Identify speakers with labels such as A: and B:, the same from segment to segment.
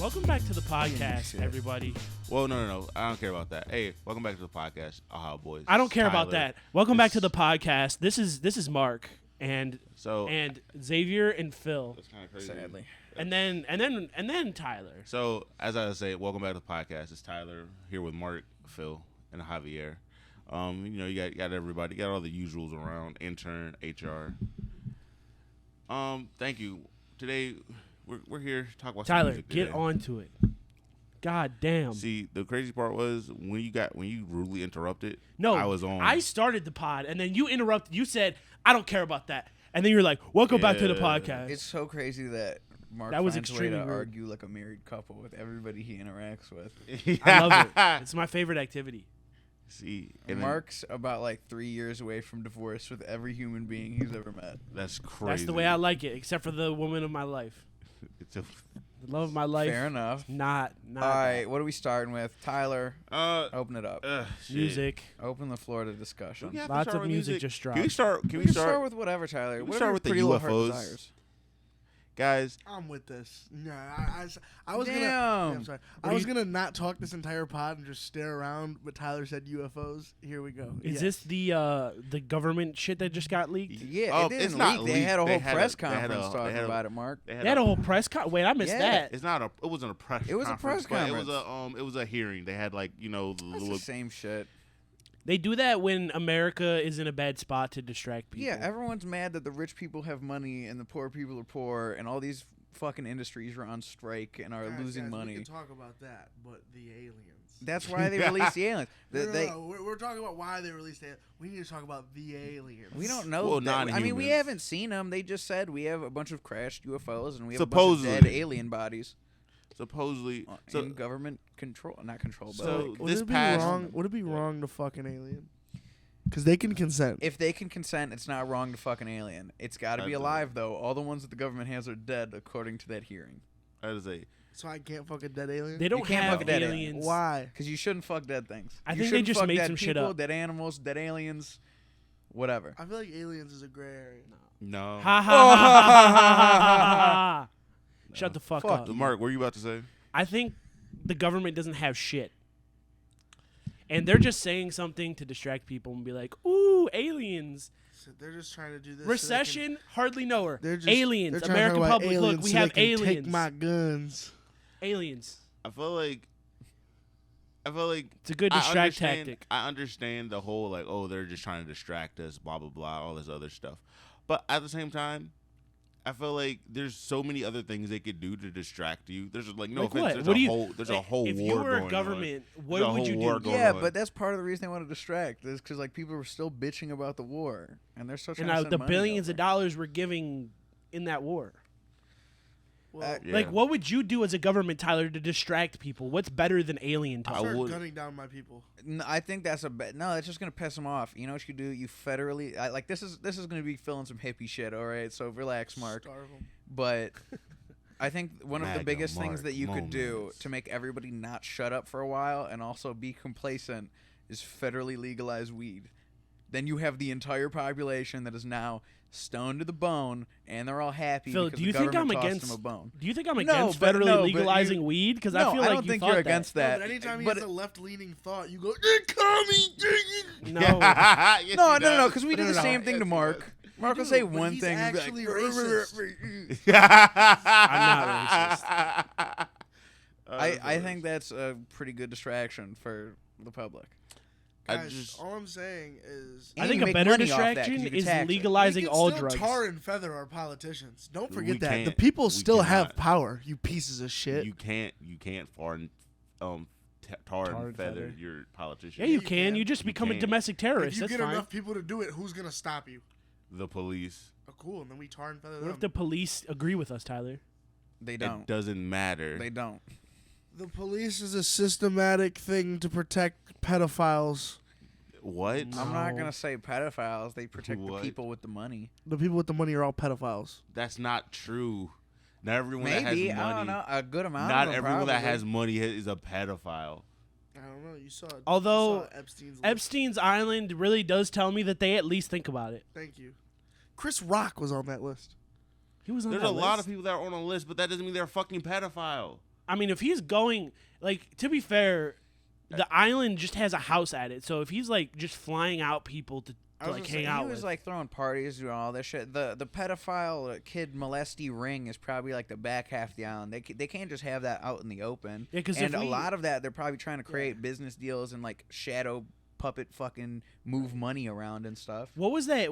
A: Welcome back to the podcast, everybody.
B: Well, no. I don't care about that. Hey, welcome back to the podcast, Aha Boys.
A: I don't care about
B: Tyler.
A: that. Welcome back to the podcast. This is Mark and
B: So
A: and Xavier and Phil,
B: that's kind of crazy.
C: Sadly.
A: and then Tyler.
B: So as I say, welcome back to the podcast. It's Tyler here with Mark, Phil, and Javier. You got everybody. You got all the usuals around. Intern, HR. Thank you. Today we're here to talk about some
A: Tyler,
B: music
A: get
B: today.
A: on to it. God damn.
B: See, the crazy part was when you rudely interrupted.
A: No,
B: I was on.
A: I started the pod, and then you interrupted. You said, "I don't care about that," and then you're like, "Welcome back to the
B: Yeah.
A: podcast."
C: It's so crazy that Mark
A: That was
C: finds a way
A: extremely
C: to
A: rude.
C: argue like a married couple with everybody he interacts with.
A: I love it. It's my favorite activity.
B: See,
C: And Mark's about like 3 years away from divorce with every human being he's ever met.
B: that's crazy.
A: That's the way I like it, except for the woman of my life,
B: It's a,
A: the love of my life.
C: Fair enough.
A: Not
C: All right, what are we starting with? Tyler,
B: uh,
C: open it up.
B: shit.
A: music.
C: Open the floor to
B: Do
C: discussion.
B: we have to
A: Lots
B: start
A: of
B: with
A: music just dropped.
B: Can we start? Can
C: We
B: we
C: can
B: start,
C: start with whatever, Tyler.
B: we
C: Whatever
B: start with the
C: Pretty Little Heart
B: UFOs?
C: desires.
B: guys?
D: I'm with this. No, I was
C: Damn.
D: gonna. Yeah, I'm sorry.
A: What
D: I
A: do
D: was
A: you-
D: gonna not talk this entire pod and just stare around, but Tyler said UFOs. Here we go.
A: Is
D: Yes.
A: this the government shit that just got leaked?
C: Yeah,
B: Oh,
C: it didn't
B: it's not
C: leak. They
B: leaked.
C: had a
B: They
C: whole
B: had
C: press
B: a- they had
C: conference
B: a- they
C: talking
B: had a-
C: about it, Mark.
B: They
A: They had a whole press con. Wait, I missed
C: Yeah.
A: that.
B: It's not a. It wasn't a press.
C: It was a press
B: but
C: conference.
B: It was a hearing. They had the
C: That's the
B: little.
C: same shit.
A: They do that when America is in a bad spot to distract people.
C: Yeah, everyone's mad that the rich people have money and the poor people are poor, and all these fucking industries are on strike and are losing
D: We
C: money.
D: can talk about that, but the aliens.
C: That's why they released the aliens.
D: No. We're talking about why they released it. We need to talk about the aliens.
C: We don't know.
B: Well,
C: that. I mean, we
B: non-humans.
C: haven't seen them. They just said we have a bunch of crashed UFOs and we have a
B: Supposedly.
C: bunch of dead alien bodies
B: Supposedly,
C: in government control. Not control, but
B: So-
C: like,
D: would
B: this
D: it be
B: past-
D: wrong? Would it be wrong to fuck an alien? Because they can consent.
C: if they can consent, it's not wrong to fuck an alien. It's got to be
B: That's
C: alive, though. All the ones that the government has are dead, according to that hearing.
B: that is a.
D: So I can't fuck a dead alien.
A: They don't
C: can't
A: have
C: fuck a dead
A: aliens.
D: Why?
C: Because you shouldn't fuck dead things.
A: I
C: You
A: think they
C: shouldn't
A: just
C: fuck
A: made
C: dead
A: some shit
C: people,
A: up.
C: Dead animals, dead aliens, whatever.
D: I feel like aliens is a gray area.
B: No.
A: Ha ha ha ha ha ha ha. Shut the fuck
C: Fuck
A: up.
C: you.
B: Mark, what were you about to say?
A: I think the government doesn't have shit. And they're just saying something to distract people and be like, ooh, aliens.
D: So they're just trying to do this.
A: Recession, hardly know her.
D: They're just,
A: Aliens,
D: they're trying to
A: American
D: talk about
A: public, look,
D: aliens
A: we
D: so
A: have
D: they can
A: aliens.
D: Take my guns.
A: Aliens.
B: I feel like.
A: It's a good
B: I
A: distract
B: understand-
A: tactic.
B: I understand the whole they're just trying to distract us, blah blah blah, all this other stuff. But at the same time, I feel like there's so many other things they could do to distract you. There's no
A: Like
B: offense.
A: what?
B: There's
A: What
B: a
A: do you-
B: whole there's a
A: Like,
B: whole
A: if
B: war
A: you were
B: going
A: a government,
B: on.
A: what
B: There's a
A: would
B: whole
A: you
B: war
A: do?
B: going
C: Yeah,
B: on.
C: but that's part of the reason they want to distract. Is because like people were still bitching about the war, and they're still trying
A: And
C: to
A: now
C: send
A: the
C: money
A: billions
C: over.
A: of dollars we're giving in that war.
D: Well,
B: Yeah.
A: Like, what would you do as a government, Tyler, to distract people? What's better than alien
B: I
A: talk?
D: start
B: would-
D: gunning down my people.
C: I think that's no. That's just gonna piss them off. You know what you do? You federally like this is gonna be filling some hippie shit. All right, so relax, Mark.
D: Starve 'em.
C: But I think one of the
B: MAGA
C: biggest things
B: Mark
C: that you could do
B: moments.
C: to make everybody not shut up for a while and also be complacent is federally legalize weed. Then you have the entire population that is now stoned to the bone, and they're all happy
A: Phil,
C: because
A: do you
C: the
A: think I'm
C: government tossed
A: against?
C: them a bone.
A: Do you think I'm
C: No,
A: against
C: but-
A: federally
C: no, but
A: legalizing
C: you-
A: weed? Because
C: No,
A: I feel like
C: I don't
A: you
C: think
A: thought
C: you're
A: that.
C: against that.
D: No, but anytime he
C: but
D: has a left-leaning thought, you go, "They're coming."
A: No,
B: Yes,
C: no,
B: he
C: no,
B: does.
C: because we do
D: No,
C: the
D: no,
C: same
B: no.
C: thing to
B: Yes,
C: Mark. Mark will
D: do,
C: say
D: but
C: one
D: he's
C: thing and be
D: actually
C: like,
D: racist.
A: I'm not
C: I think that's a pretty good distraction for the public.
B: I
D: Guys,
B: just-
D: all I'm saying is,
A: I
C: And
A: think
C: you
A: a
C: make
A: better
C: money off that 'cause
A: distraction
C: you can
A: is
C: tax it.
A: legalizing
D: we can
A: all
D: still
A: drugs.
D: tar and feather our politicians. Don't
B: We
D: forget that
B: can't.
D: the people
B: We
D: still have
B: cannot.
D: power. You pieces of shit.
B: You can't tar and feather your politicians.
A: Yeah, you
D: You
A: can.
D: can.
A: You just
B: You
A: become a
B: can.
A: domestic
D: if
A: terrorist.
D: you
A: That's
D: get
A: fine.
D: enough people to do it, who's gonna stop you?
B: The police.
D: Oh, cool. And then we tar and feather
A: What
D: them.
A: if the police agree with us, Tyler?
C: They
B: It
C: don't.
B: doesn't matter.
C: They don't.
D: The police is a systematic thing to protect pedophiles.
B: What?
C: I'm not
A: No.
C: gonna say pedophiles. They protect the
B: What?
C: people with the money.
D: The people with the money are all pedophiles.
B: That's not true. Not everyone that
C: Maybe
B: has money.
C: I don't know. A good amount.
B: Not
C: of them,
B: everyone that
C: probably.
B: has money is a pedophile.
D: I don't know. You saw.
A: Although
D: you saw Epstein's. list.
A: Epstein's Island really does tell me that they at least think about it.
D: Thank you. Chris Rock was on that list.
A: He was on
B: There's
A: that
B: a lot of
A: list.
B: people that are on a list, but that doesn't mean they're a fucking pedophile.
A: I mean, if he's going, like, to be fair, the island just has a house at it. So if he's like just flying out people to like hang out
C: He was
A: with,
C: like throwing parties, doing all this shit. The pedophile kid molesty ring is probably like the back half of the island. They can't just have that out in the open.
A: Yeah, 'cause
C: and
A: if
C: a
A: we-
C: lot of that they're probably trying to create business deals and like shadow puppet fucking move money around and stuff.
A: what was that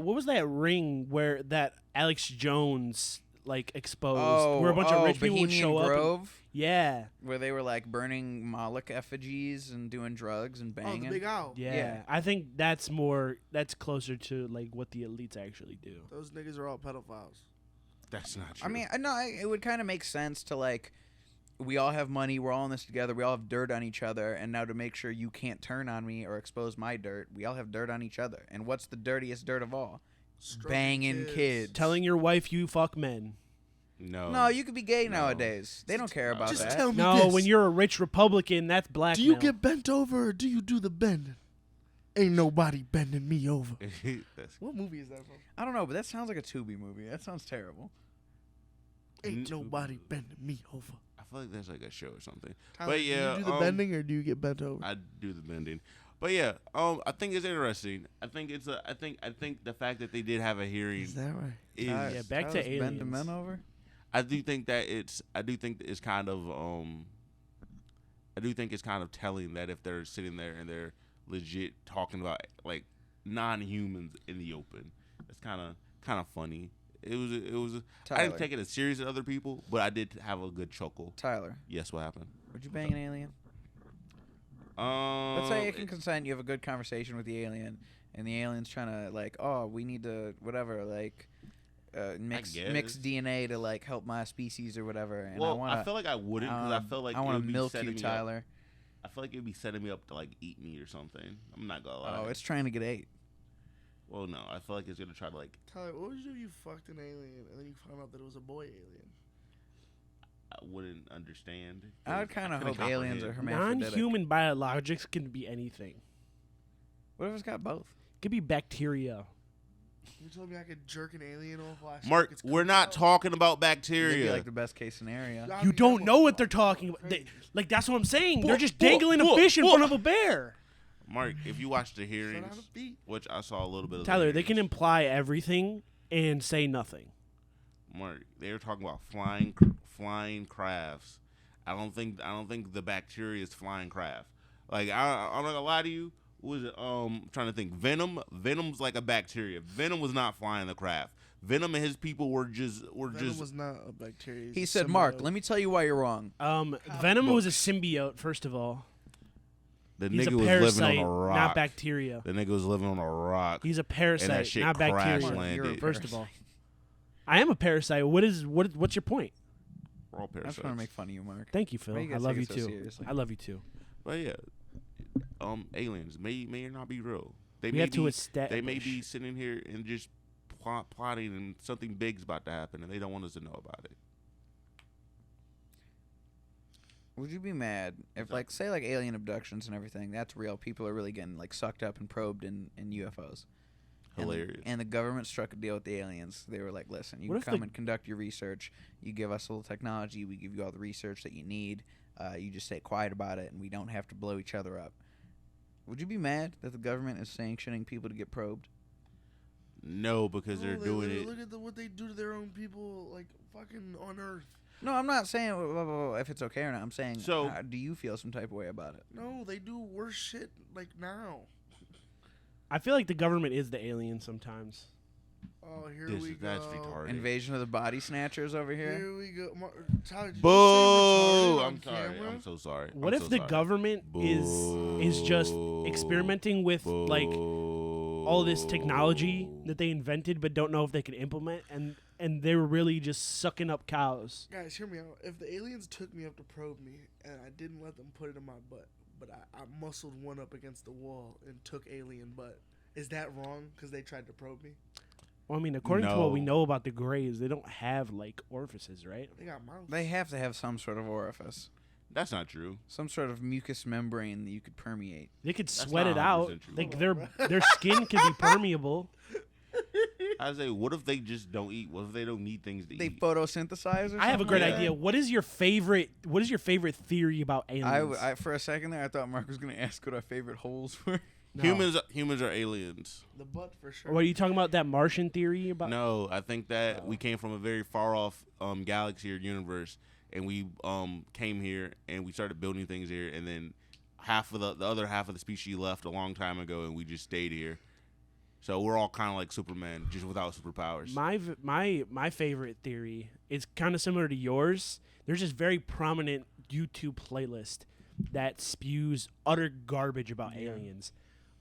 A: ring where that Alex Jones like exposed, where a bunch of rich people would
C: Bohemian
A: show up?
C: Grove,
A: Yeah,
C: where they were like burning Moloch effigies and doing drugs and
D: Oh,
C: banging.
D: the Big Owl.
A: yeah,
C: Yeah.
A: I think that's closer to like what the elites actually do.
D: Those niggas are all pedophiles.
B: That's not true.
C: I mean, no, it would kind of make sense to like, we all have money, we're all in this together, we all have dirt on each other, and now to make sure you can't turn on me or expose my dirt, we all have dirt on each other. And what's the dirtiest dirt of all?
D: Stroking
C: Banging kids.
A: Telling your wife you fuck men.
C: No, you could be gay
B: No.
C: nowadays. They don't care about
D: Just
C: that.
D: tell me
A: No,
D: this.
A: when you're a rich Republican, that's
D: do
A: blackmail.
D: you get bent over or do you do the bending? Ain't nobody bending me over.
B: That's,
D: What movie is that from?
C: I don't know, but that sounds like a Tubi movie. That sounds terrible.
D: Ain't
B: N-
D: nobody bending me over.
B: I feel like that's like a show or something.
D: Tyler,
B: But yeah,
D: do you do the bending or do you get bent over?
B: I do the bending. But yeah, I think it's interesting. I think the fact that they did have a hearing
D: Is that right?
B: is
A: Yeah, back to
C: Tyler's bend the
A: aliens.
C: men over.
B: I do think it's kind of I do think it's kind of telling that if they're sitting there and they're legit talking about like non-humans in the open, it's kind of funny. It was I
C: Tyler.
B: didn't take it as serious as other people, but I did have a good chuckle.
C: Tyler,
B: Yes, what happened?
C: would you bang an alien? Let's say you can consent, you have a good conversation with the alien, and the alien's trying to like, oh, we need to whatever, like mix
B: guess.
C: DNA to like help my species or whatever. And
B: well,
C: I
B: feel like I wouldn't because I feel like
C: I
B: it
C: want
B: would
C: to
B: be
C: milk
B: setting
C: you,
B: me
C: Tyler.
B: Up. I feel like it'd be setting me up to like eat me or something. I'm not gonna lie.
C: Oh, it's trying to get ate.
B: Well, no, I feel like it's gonna try to like.
D: Tyler, what would you do if you fucked an alien and then you found out that it was a boy alien?
B: I wouldn't understand.
C: I would kind of hope aliens are hermaphroditic.
A: Non-human biologics can be anything.
C: What if it's got both?
A: It could be bacteria.
D: You told me I could jerk an alien off while I
B: Mark,
D: suck its
B: we're
D: cock
B: not
D: out?
B: talking about
C: That'd be
B: bacteria.
C: like the best case scenario.
D: I
A: You
D: mean,
A: don't
D: that
A: know
D: was
A: what they're talking about.
D: crazy.
A: Like that's what I'm saying. They're just
B: Whoa,
A: dangling a
B: whoa,
A: fish in
B: whoa.
A: front of a bear.
B: Mark, if you watch the
D: Shut
B: hearings,
D: out the beat.
B: which I saw a little bit of.
A: Tyler,
B: the
A: they can
B: hearings,
A: imply everything and say nothing.
B: Mark, they were talking about flying crafts. I don't think the bacteria is flying craft. Like I'm not gonna lie to you. What was it? I'm trying to think. Venom's like a bacteria. Venom was not flying the craft. Venom and his people were just
D: Venom was not a bacteria.
C: He said, "Mark, let me tell you why you're wrong."
A: Venom was a symbiote. First of all,
B: the
A: he's
B: nigga
A: a
B: was
A: parasite,
B: living on a rock.
A: not bacteria.
B: The nigga was living on a rock.
A: He's a
B: and that
A: parasite,
B: shit
A: not
B: crash
A: bacteria.
B: landed.
A: First of all, I am a parasite. What's your point?
B: We're all
C: I'm just
B: parasites.
C: trying to make fun of you, Mark.
A: Thank you, Phil.
C: Why you
A: I
C: guys
A: love
C: take
A: you
C: it so
A: too.
C: seriously?
A: I love you too.
B: But yeah, aliens may or not be real. They
A: We
B: may
A: have to
B: be,
A: establish.
B: They may be sitting here and just plotting, and something big's about to happen, and they don't want us to know about it.
C: Would you be mad if, like, say, like alien abductions and everything? That's real. People are really getting like sucked up and probed in UFOs.
B: Hilarious.
C: And the government struck a deal with the aliens. They were like, "Listen, you
A: What
C: can
A: if
C: come
A: the-
C: and conduct your research. You give us a little technology. We give you all the research that you need. You just stay quiet about it, and we don't have to blow each other up." Would you be mad that the government is sanctioning people to get probed?
B: No, because
D: No,
B: they're
D: they
B: doing
D: literally
B: it.
D: Look at what they do to their own people, like fucking on Earth.
C: No, I'm not saying if it's okay or not. I'm saying,
B: So-
C: do you feel some type of way about it?
D: No, they do worse shit like now.
A: I feel like the government is the alien sometimes.
D: Oh, here
B: This,
D: we go.
B: that's retarded.
C: Invasion of the body snatchers over here.
D: Here we go. Tyler, did you say
B: Boo!
D: retarded on
B: I'm sorry.
D: camera?
B: I'm so sorry.
A: What
B: I'm
A: if
B: so
A: the
B: sorry.
A: government is just experimenting with like all this technology that they invented but don't know if they can implement, and they were really just sucking up cows?
D: Guys, hear me out. If the aliens took me up to probe me and I didn't let them put it in my butt, but I muscled one up against the wall and took alien butt, is that wrong because they tried to probe me?
A: Well, I mean, according to what we
B: No.
A: know about the Greys, they don't have like orifices, right?
D: They got mouths.
C: They have to have some sort of orifice,
B: That's not true.
C: some sort of mucous membrane that you could permeate.
A: They could
B: That's
A: sweat
B: not
A: it out.
B: 100% true.
A: Like their skin could be permeable.
B: I say, what if they just don't eat? What if they don't need things to
C: They
B: eat?
C: photosynthesize. Or
A: I have a
C: something
A: great
C: like
A: idea.
C: that?
A: What is your favorite theory about aliens?
C: I for a second there, I thought Mark was gonna ask what our favorite holes were.
A: No.
B: Humans are aliens.
D: The butt for sure.
A: Or are you talking about that Martian theory about?
B: No, I think that
C: Oh.
B: we came from a very far off galaxy or universe, and we came here and we started building things here, and then half of the other half of the species left a long time ago, and we just stayed here. So we're all kind of like Superman, just without superpowers.
A: My favorite theory is kind of similar to yours. There's this very prominent YouTube playlist that spews utter garbage about aliens,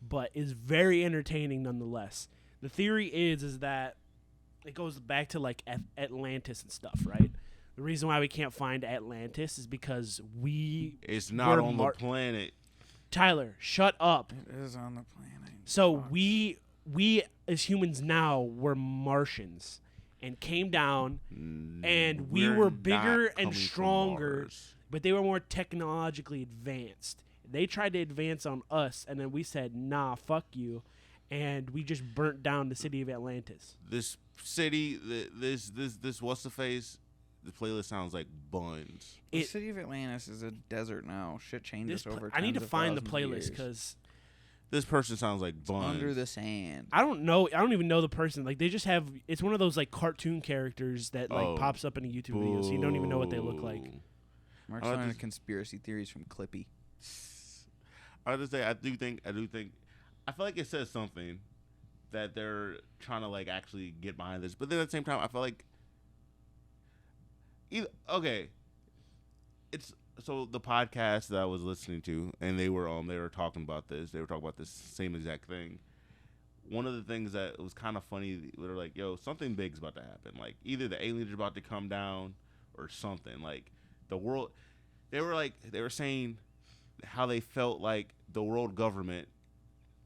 A: but is very entertaining nonetheless. The theory is that it goes back to like Atlantis and stuff, right? The reason why we can't find Atlantis is because
B: It's not
A: we're
B: on the planet.
A: Tyler, shut up.
C: It is on the planet.
A: So
C: Fuck.
A: we as humans now were Martians and came down, and we
B: We're
A: were
B: not
A: bigger and
B: coming from
A: stronger,
B: Mars.
A: but they were more technologically advanced. They tried to advance on us, and then we said, "Nah, fuck you," and we just burnt down the city of Atlantis.
B: This city, this what's the face? The playlist sounds like buns.
C: The
A: It-
C: city of Atlantis is a desert now. Shit changes
A: This
C: over.
A: I need to
C: tens of
A: find the
C: thousands of
A: playlist
C: years.
A: because
B: This person sounds like buns.
C: Under the sand.
A: I don't know. I don't even know the person. Like they just have. It's one of those like cartoon characters that like
B: Oh,
A: pops up in a YouTube video, so you don't even know what they look like.
B: Boo.
C: Mark's
B: I
C: learning
B: just-
C: conspiracy theories from Clippy.
B: I just say I do think I feel like it says something that they're trying to like actually get behind this, but then at the same time I feel like it's so the podcast that I was listening to, and they were talking about this. They were talking about this same exact thing. One of the things that was kind of funny, they were like, "Yo, something big's about to happen. Like either the aliens are about to come down, or something. Like the world." They were saying how they felt like the world government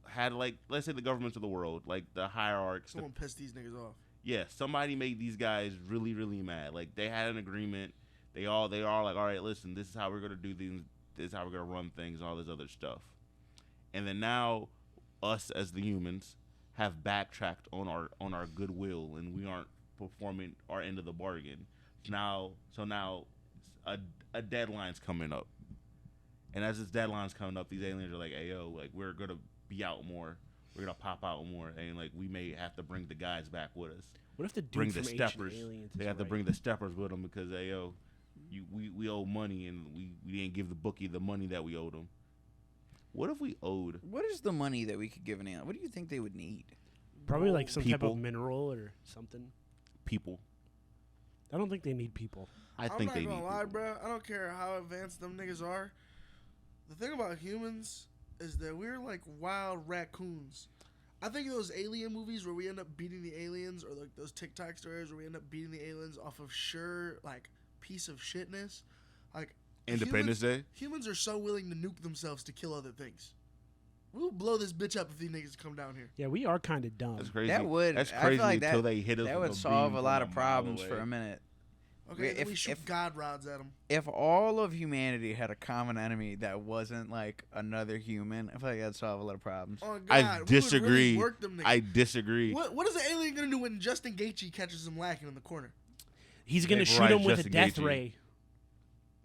B: had, like, let's say the governments of the world, like the hierarchs.
D: Someone pissed these niggas off.
B: Yeah, somebody made these guys really, really mad. Like they had an agreement. They are like, all right, listen, this is how we're gonna do things. This is how we're gonna run things, and all this other stuff. And then now, us as the humans have backtracked on our goodwill, and we aren't performing our end of the bargain. Now a deadline's coming up, and as this deadline's coming up, these aliens are like, "Hey yo, like we're gonna be out more. We're gonna pop out more, and like we may have to bring the guys back with us.
A: What if the dude
B: Bring
A: from
B: the
A: Ancient
B: steppers.
A: Aliens
B: They
A: is
B: have to
A: right?
B: bring the steppers with them because hey yo, we owe money, and we didn't give the bookie the money that we owed him. What if we owed
C: What is the money that we could give an alien? What do you think they would need?
A: Probably like some type
B: People.
A: of mineral or something.
B: people?
A: I don't think they need people.
B: I
D: I'm
B: think
D: not
B: they
D: gonna
B: need
D: lie,
B: people.
D: bro. I don't care how advanced them niggas are. The thing about humans is that we're like wild raccoons. I think those alien movies where we end up beating the aliens, or like those TikTok stories where we end up beating the aliens off of sure like piece of shitness, like
B: Independence Day.
D: humans are so willing to nuke themselves to kill other things. We'll blow this bitch up if these niggas come down here.
A: Yeah, we are kind of dumb.
B: That's crazy.
C: That would.
B: That's
C: I
B: crazy
C: feel like
B: until
C: that,
B: they hit us.
C: that
B: with
C: would
B: a
C: solve
B: beam
C: a lot
B: from
C: of
B: mile
C: problems
B: away.
C: for a minute.
D: Okay, then
C: If-
D: we shoot
C: if-
D: God rods at them.
C: If all of humanity had a common enemy that wasn't like another human, I feel like that'd solve a lot of problems.
D: Oh God,
B: I
D: we would really
B: disagree.
D: work them niggas.
B: I disagree.
D: What is the alien gonna do when Justin Gaethje catches him lacking in the corner?
A: He's gonna
B: They
A: shoot
B: ride
A: him with a
B: Justin
A: death
B: Gaethje.
A: ray.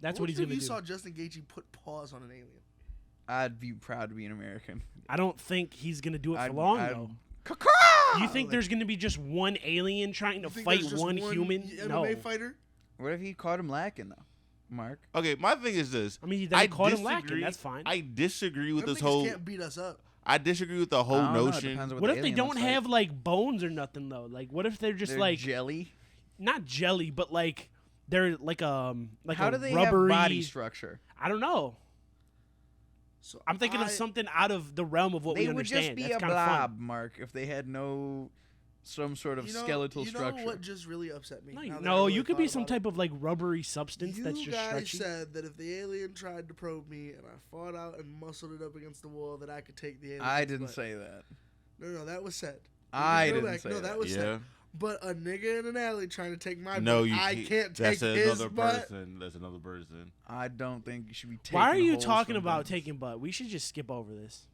A: That's what he's
D: if
A: gonna
D: you
A: do.
D: saw Justin Gaethje put paws on an alien.
C: I'd be proud to be an American.
A: I don't think he's gonna do it for
C: I'd-
A: long
C: I'd-
A: though.
C: Caw-caw!
A: You think there's gonna be just one alien trying to
D: You think
A: fight
D: there's just
A: one human?
D: MMA
A: No.
D: fighter?
C: What if he caught him lacking though, Mark?
B: Okay, my thing is this.
A: I mean, they
B: I
A: caught him
B: disagree.
A: lacking. That's fine.
B: I disagree with
D: Them
B: this
D: niggas
B: whole.
D: can't beat us up.
B: I disagree with the whole
C: I don't know, it
B: notion.
C: depends on
A: What
C: the
A: if they
C: alien
A: don't
C: looks like.
A: have like bones or nothing though? Like, what if they're just
C: They're
A: like
C: jelly?
A: not jelly, but like they're like
C: How
A: a
C: do they
A: rubbery.
C: have body structure?
A: I don't know.
D: So
A: I'm thinking of something out of the realm of what
C: They
A: we
C: would
A: understand.
C: just be
A: That's
C: a
A: kind of fun.
C: blob, Mark, if they had some sort of skeletal
D: you know
C: structure.
D: what just really upset me?
A: No,
D: now
A: you,
D: that I
A: no,
D: really
A: you could be
D: thought
A: some
D: about
A: type of like rubbery substance
D: it.
A: that's
D: You
A: just
D: guys
A: stretchy.
D: said that if the alien tried to probe me and I fought out and muscled it up against the wall, that I could take the alien.
C: I didn't say that.
D: No, that was said.
C: I
D: Go
C: didn't
D: back.
C: say
D: No,
C: that.
D: that was
B: Yeah.
D: said. But a nigga in an alley trying to take my
B: No,
D: butt,
B: you.
D: I can't take
B: That's
D: his
B: another
D: butt.
B: person. That's another person.
C: I don't think you should be taking.
A: Why are you
C: holes
A: talking
C: from
A: about
C: things.
A: taking butt? We should just skip over this.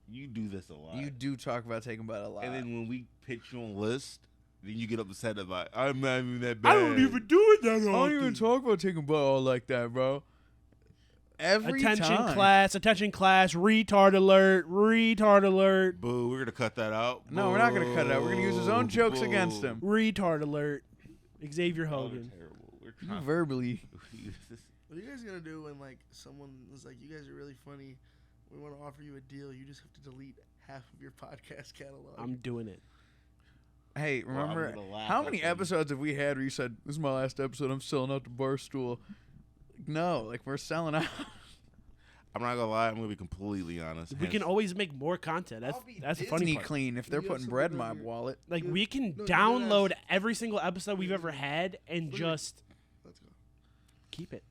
B: You do this a lot.
C: You do talk about taking butt a lot.
B: And then when we pitch you on list, Then you get upset about, I'm not even that bad.
A: I don't even do it that often.
C: I don't even talk about taking blood all like that, bro. Every
A: Attention
C: time.
A: class, retard alert,
B: Boo, we're going to cut that out.
C: No, we're not gonna cut it out. We're gonna use his own jokes against him.
A: retard alert. Xavier
B: Oh,
A: Hogan.
B: they're terrible. We're
C: You
B: trying
C: verbally.
D: What are you guys gonna do when like someone is like, "You guys are really funny. We want to offer you a deal. You just have to delete half of your podcast catalog."
A: I'm doing it.
C: Hey,
B: Well, I'm
C: remember
B: gonna laugh
C: how
B: at
C: many
B: them.
C: episodes have we had where you said, "This is my last episode. I'm selling out the Barstool." No, like we're selling out.
B: I'm not going to lie. I'm going to be completely honest.
A: We can always make more content.
D: I'll be
A: That's the funny
C: Disney
A: part.
C: clean if they're
D: You have
C: putting
D: something
C: bread in
D: on
C: my
D: your-
C: wallet.
A: Like
D: Yeah.
A: we can
D: No,
A: download
D: deadass.
A: every single episode we've ever had and
D: Look at
A: just
D: Let's go.
A: keep it.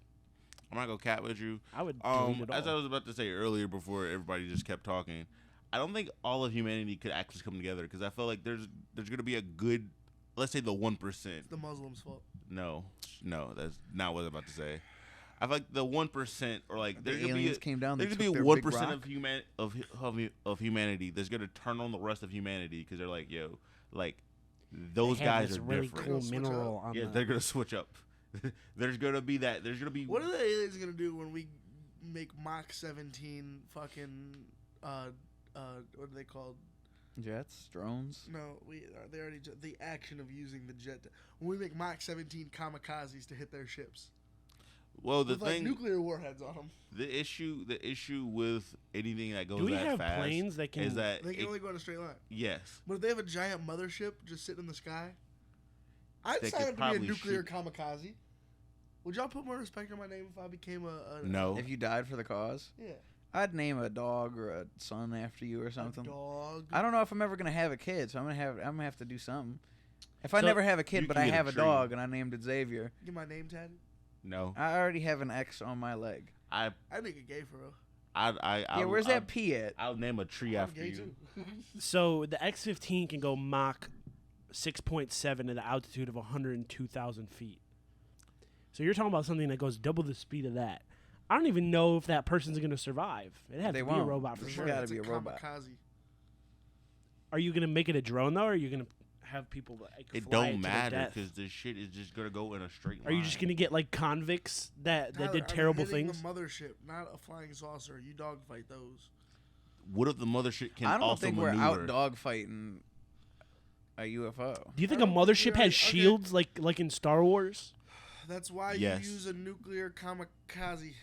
B: I'm not going to cat with you.
A: I would delete it
B: As I
A: all.
B: was about to say earlier before everybody just kept talking, I don't think all of humanity could actually come together because I feel like there's going to be a good, let's say the 1%.
D: It's the Muslims' fault.
B: No, that's not what I was about to say. I feel like the 1% or like
C: The
B: there's gonna be
C: aliens came down.
B: there's
C: They
B: gonna be
C: took
B: a
C: their big
B: 1%
C: rock.
B: of humanity that's gonna turn on the rest of humanity because they're like, yo, like those
A: They have
B: guys
A: this
B: are
A: really
B: different.
A: cool
D: They're gonna switch
A: mineral on
B: Yeah,
A: the-
B: they're gonna switch up. There's gonna be that. There's gonna be
D: What are the aliens gonna do when we make Mach 17 fucking what are they called?
C: Jets, drones.
D: No, they already the action of using the jet. When we make Mach 17 kamikazes to hit their ships
B: well the
D: with like
B: thing
D: nuclear warheads on them,
B: the issue with anything that goes
A: Do we
B: that
A: have
B: fast
A: planes that can?
B: is that
D: they can only go in a straight line.
B: yes.
D: But if they have a giant mothership just sitting in the sky, I'd
B: They
D: sign
B: could
D: up to be a
B: probably
D: nuclear
B: shoot-
D: kamikaze. Would y'all put more respect on my name if I became a
B: No.
C: If you died for the cause,
D: Yeah,
C: I'd name a dog or a son after you or
D: a
C: something.
D: dog.
C: I don't know if I'm ever gonna have a kid, so I'm gonna have to do something. If I
A: So,
C: never have a kid,
B: you
C: but
B: can
C: I
B: get a
C: have a
B: tree.
C: dog and I named it Xavier,
D: Get my name tatted.
B: No.
C: I already have an X on my leg.
D: I think a gay for real.
C: Yeah, where's that P at?
B: I'll name a tree
D: I'm
B: after
D: gay
B: you.
D: too.
A: So the X-15 can go Mach 6.7 at an altitude of 102,000 feet. So you're talking about something that goes double the speed of that. I don't even know if that person's going to survive. It has
C: They
A: to be a
C: won't.
A: robot for
C: It's
A: sure.
C: gotta
D: It's
C: be a robot.
D: kamikaze.
A: Are you going to make it a drone though, or are you going to have people like
B: It
A: fly
B: don't
A: to their
B: matter
A: death?
B: because this shit is just gonna go in a straight line.
A: Are you just going to get like convicts that
D: Tyler,
A: did
D: I'm
A: terrible
D: hitting
A: things?
D: The mothership, not a flying saucer. You dogfight those.
B: What if the mothership can
C: I don't
B: also
C: think
B: maneuver?
C: we're out dogfighting a UFO.
A: Do you think
D: I
A: a
D: don't think
A: mothership
D: you're
A: has
D: right. Okay.
A: shields like in Star Wars?
D: That's why
B: Yes.
D: you use a nuclear kamikaze.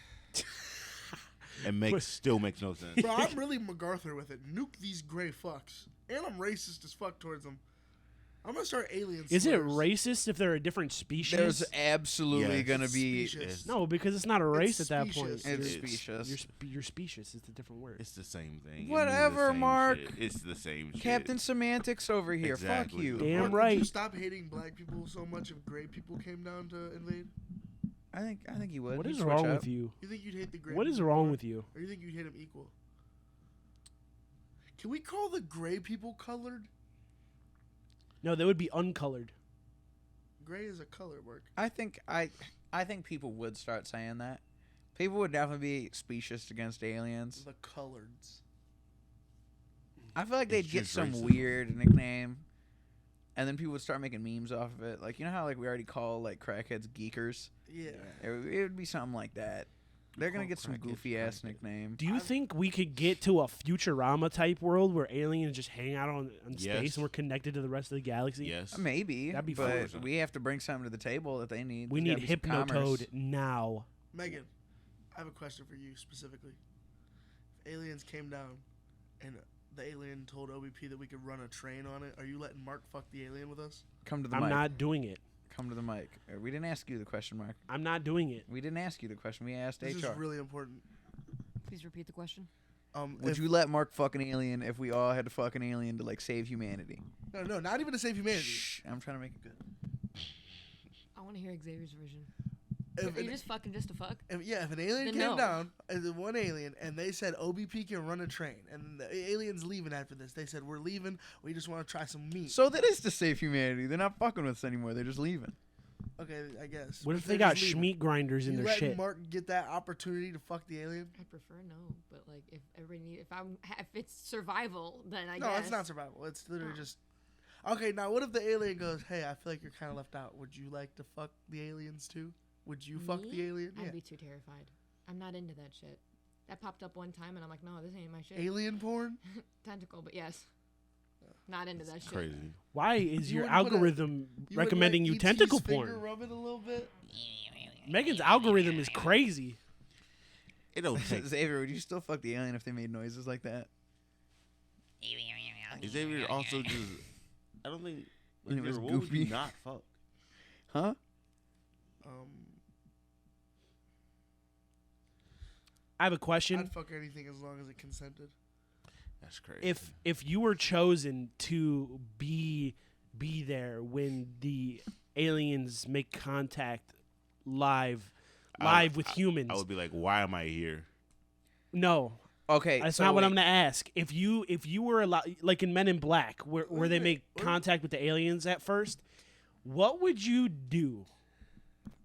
B: It still makes no sense.
D: Bro, I'm really MacArthur with it. Nuke these gray fucks. And I'm racist as fuck towards them. I'm gonna start alien
A: Is it
D: slurs.
A: racist if they're a different species?
C: There's absolutely
B: Yes.
C: gonna be.
D: Specious.
A: no, because it's not a race
D: It's
A: at that point.
D: specious.
C: It's
B: It's-
C: specious.
A: You're specious. It's a different word.
B: It's the same thing. It means the
C: Whatever,
B: same
C: Mark.
B: shit. It's the same shit.
C: Captain Semantics over here. Fuck
B: Exactly.
C: you.
A: Damn
D: Mark, Would
A: right.
D: you stop hating black people so much if gray people came down to invade?
C: I think you would.
A: What
C: You'd
A: is
C: switch
A: wrong
C: up.
A: with you?
D: You think you'd hate the gray?
A: What is
D: people
A: wrong
D: more?
A: with you?
D: Or you think you'd hate them equal? Can we call the gray people colored?
A: No, they would be uncolored.
D: Gray is a color, Mark.
C: I think people would start saying that. People would definitely be specious against aliens.
D: The coloreds.
C: I feel like
B: It's
C: they'd get
B: just
C: some
B: racist.
C: weird nickname, and then people would start making memes off of it. Like, you know how like we already call like crackheads geekers.
D: Yeah.
C: It would be something like that. They're gonna
B: call
C: get some
B: crackheads
C: goofy ass
B: crackhead.
C: nickname.
A: Do you
D: I've-
A: think we could get to a Futurama type world where aliens just hang out on space
B: Yes.
A: and we're connected to the rest of the galaxy?
B: Yes.
C: Maybe,
A: That'd be
C: but
B: fun.
C: we have to bring something to the table that they need.
A: We
C: There's
A: need
C: gotta be some commerce.
A: Hypnotoad now.
D: Megan, I have a question for you specifically. If aliens came down and the alien told OBP that we could run a train on it, are you letting Mark fuck the alien with us?
C: Come to the
A: I'm
C: mic.
A: not doing it.
C: Come to the mic. We didn't ask you the question, Mark.
A: I'm not doing it.
C: We didn't ask you the question. We asked
D: This
C: HR.
D: is really important.
E: Please repeat the question.
C: Would
D: if-
C: you let Mark fuck an alien if we all had to fuck an alien to like save humanity?
D: No, not even to save humanity.
C: Shh, I'm trying to make it good.
E: I want to hear Xavier's version.
D: If
E: Are you
D: an,
E: just fucking just to fuck?
D: if an alien
E: Then
D: came
E: no.
D: down, as one alien, and they said OBP can run a train, and the alien's leaving after this, they said we're leaving. We just want to try some meat.
C: So that is to save humanity. They're not fucking with us anymore. They're just leaving.
D: Okay, I guess.
A: What
D: But
A: if they
D: they're
A: got
D: just leaving.
A: schmeat grinders in
D: You
A: their
D: letting
A: shit?
D: Mark get that opportunity to fuck the alien?
E: I prefer no, but like if everybody need, if it's survival, then I
D: No,
E: guess.
D: it's not survival. It's literally
E: Oh.
D: just. Okay, now what if the alien goes, "Hey, I feel like you're kind of left out. Would you like to fuck the aliens too? Would you fuck
E: Me?
D: the alien? Yeah.
E: I'd be too terrified. I'm not into that shit. That popped up one time, and I'm like, no, this ain't my shit.
D: Alien porn?
E: Tentacle, but yes. Not into that shit.
B: Crazy.
A: Why is
D: You
A: your
D: wouldn't put a-
A: algorithm
D: You
A: recommending you
D: wouldn't let
A: tentacle
D: ET's finger
A: porn?
D: Rub it a little bit.
A: Megan's algorithm is crazy.
B: It don't take.
C: Xavier, would you still fuck the alien if they made noises like that?
B: Xavier also just. I don't think.
C: And it was
B: Xavier, what would you
C: goofy.
B: not fuck?
C: Huh?
A: I have a question.
D: I'd fuck anything as long as it consented.
B: That's crazy.
A: If you were chosen to be there when the aliens make contact live with humans,
B: I would be like, why am I here?
A: no,
C: Okay,
A: that's
C: so
A: not what
C: wait.
A: I'm gonna ask. If you were allowed, like in Men in Black, where they
D: Wait,
A: make
D: what?
A: contact with the aliens at first, what would you do?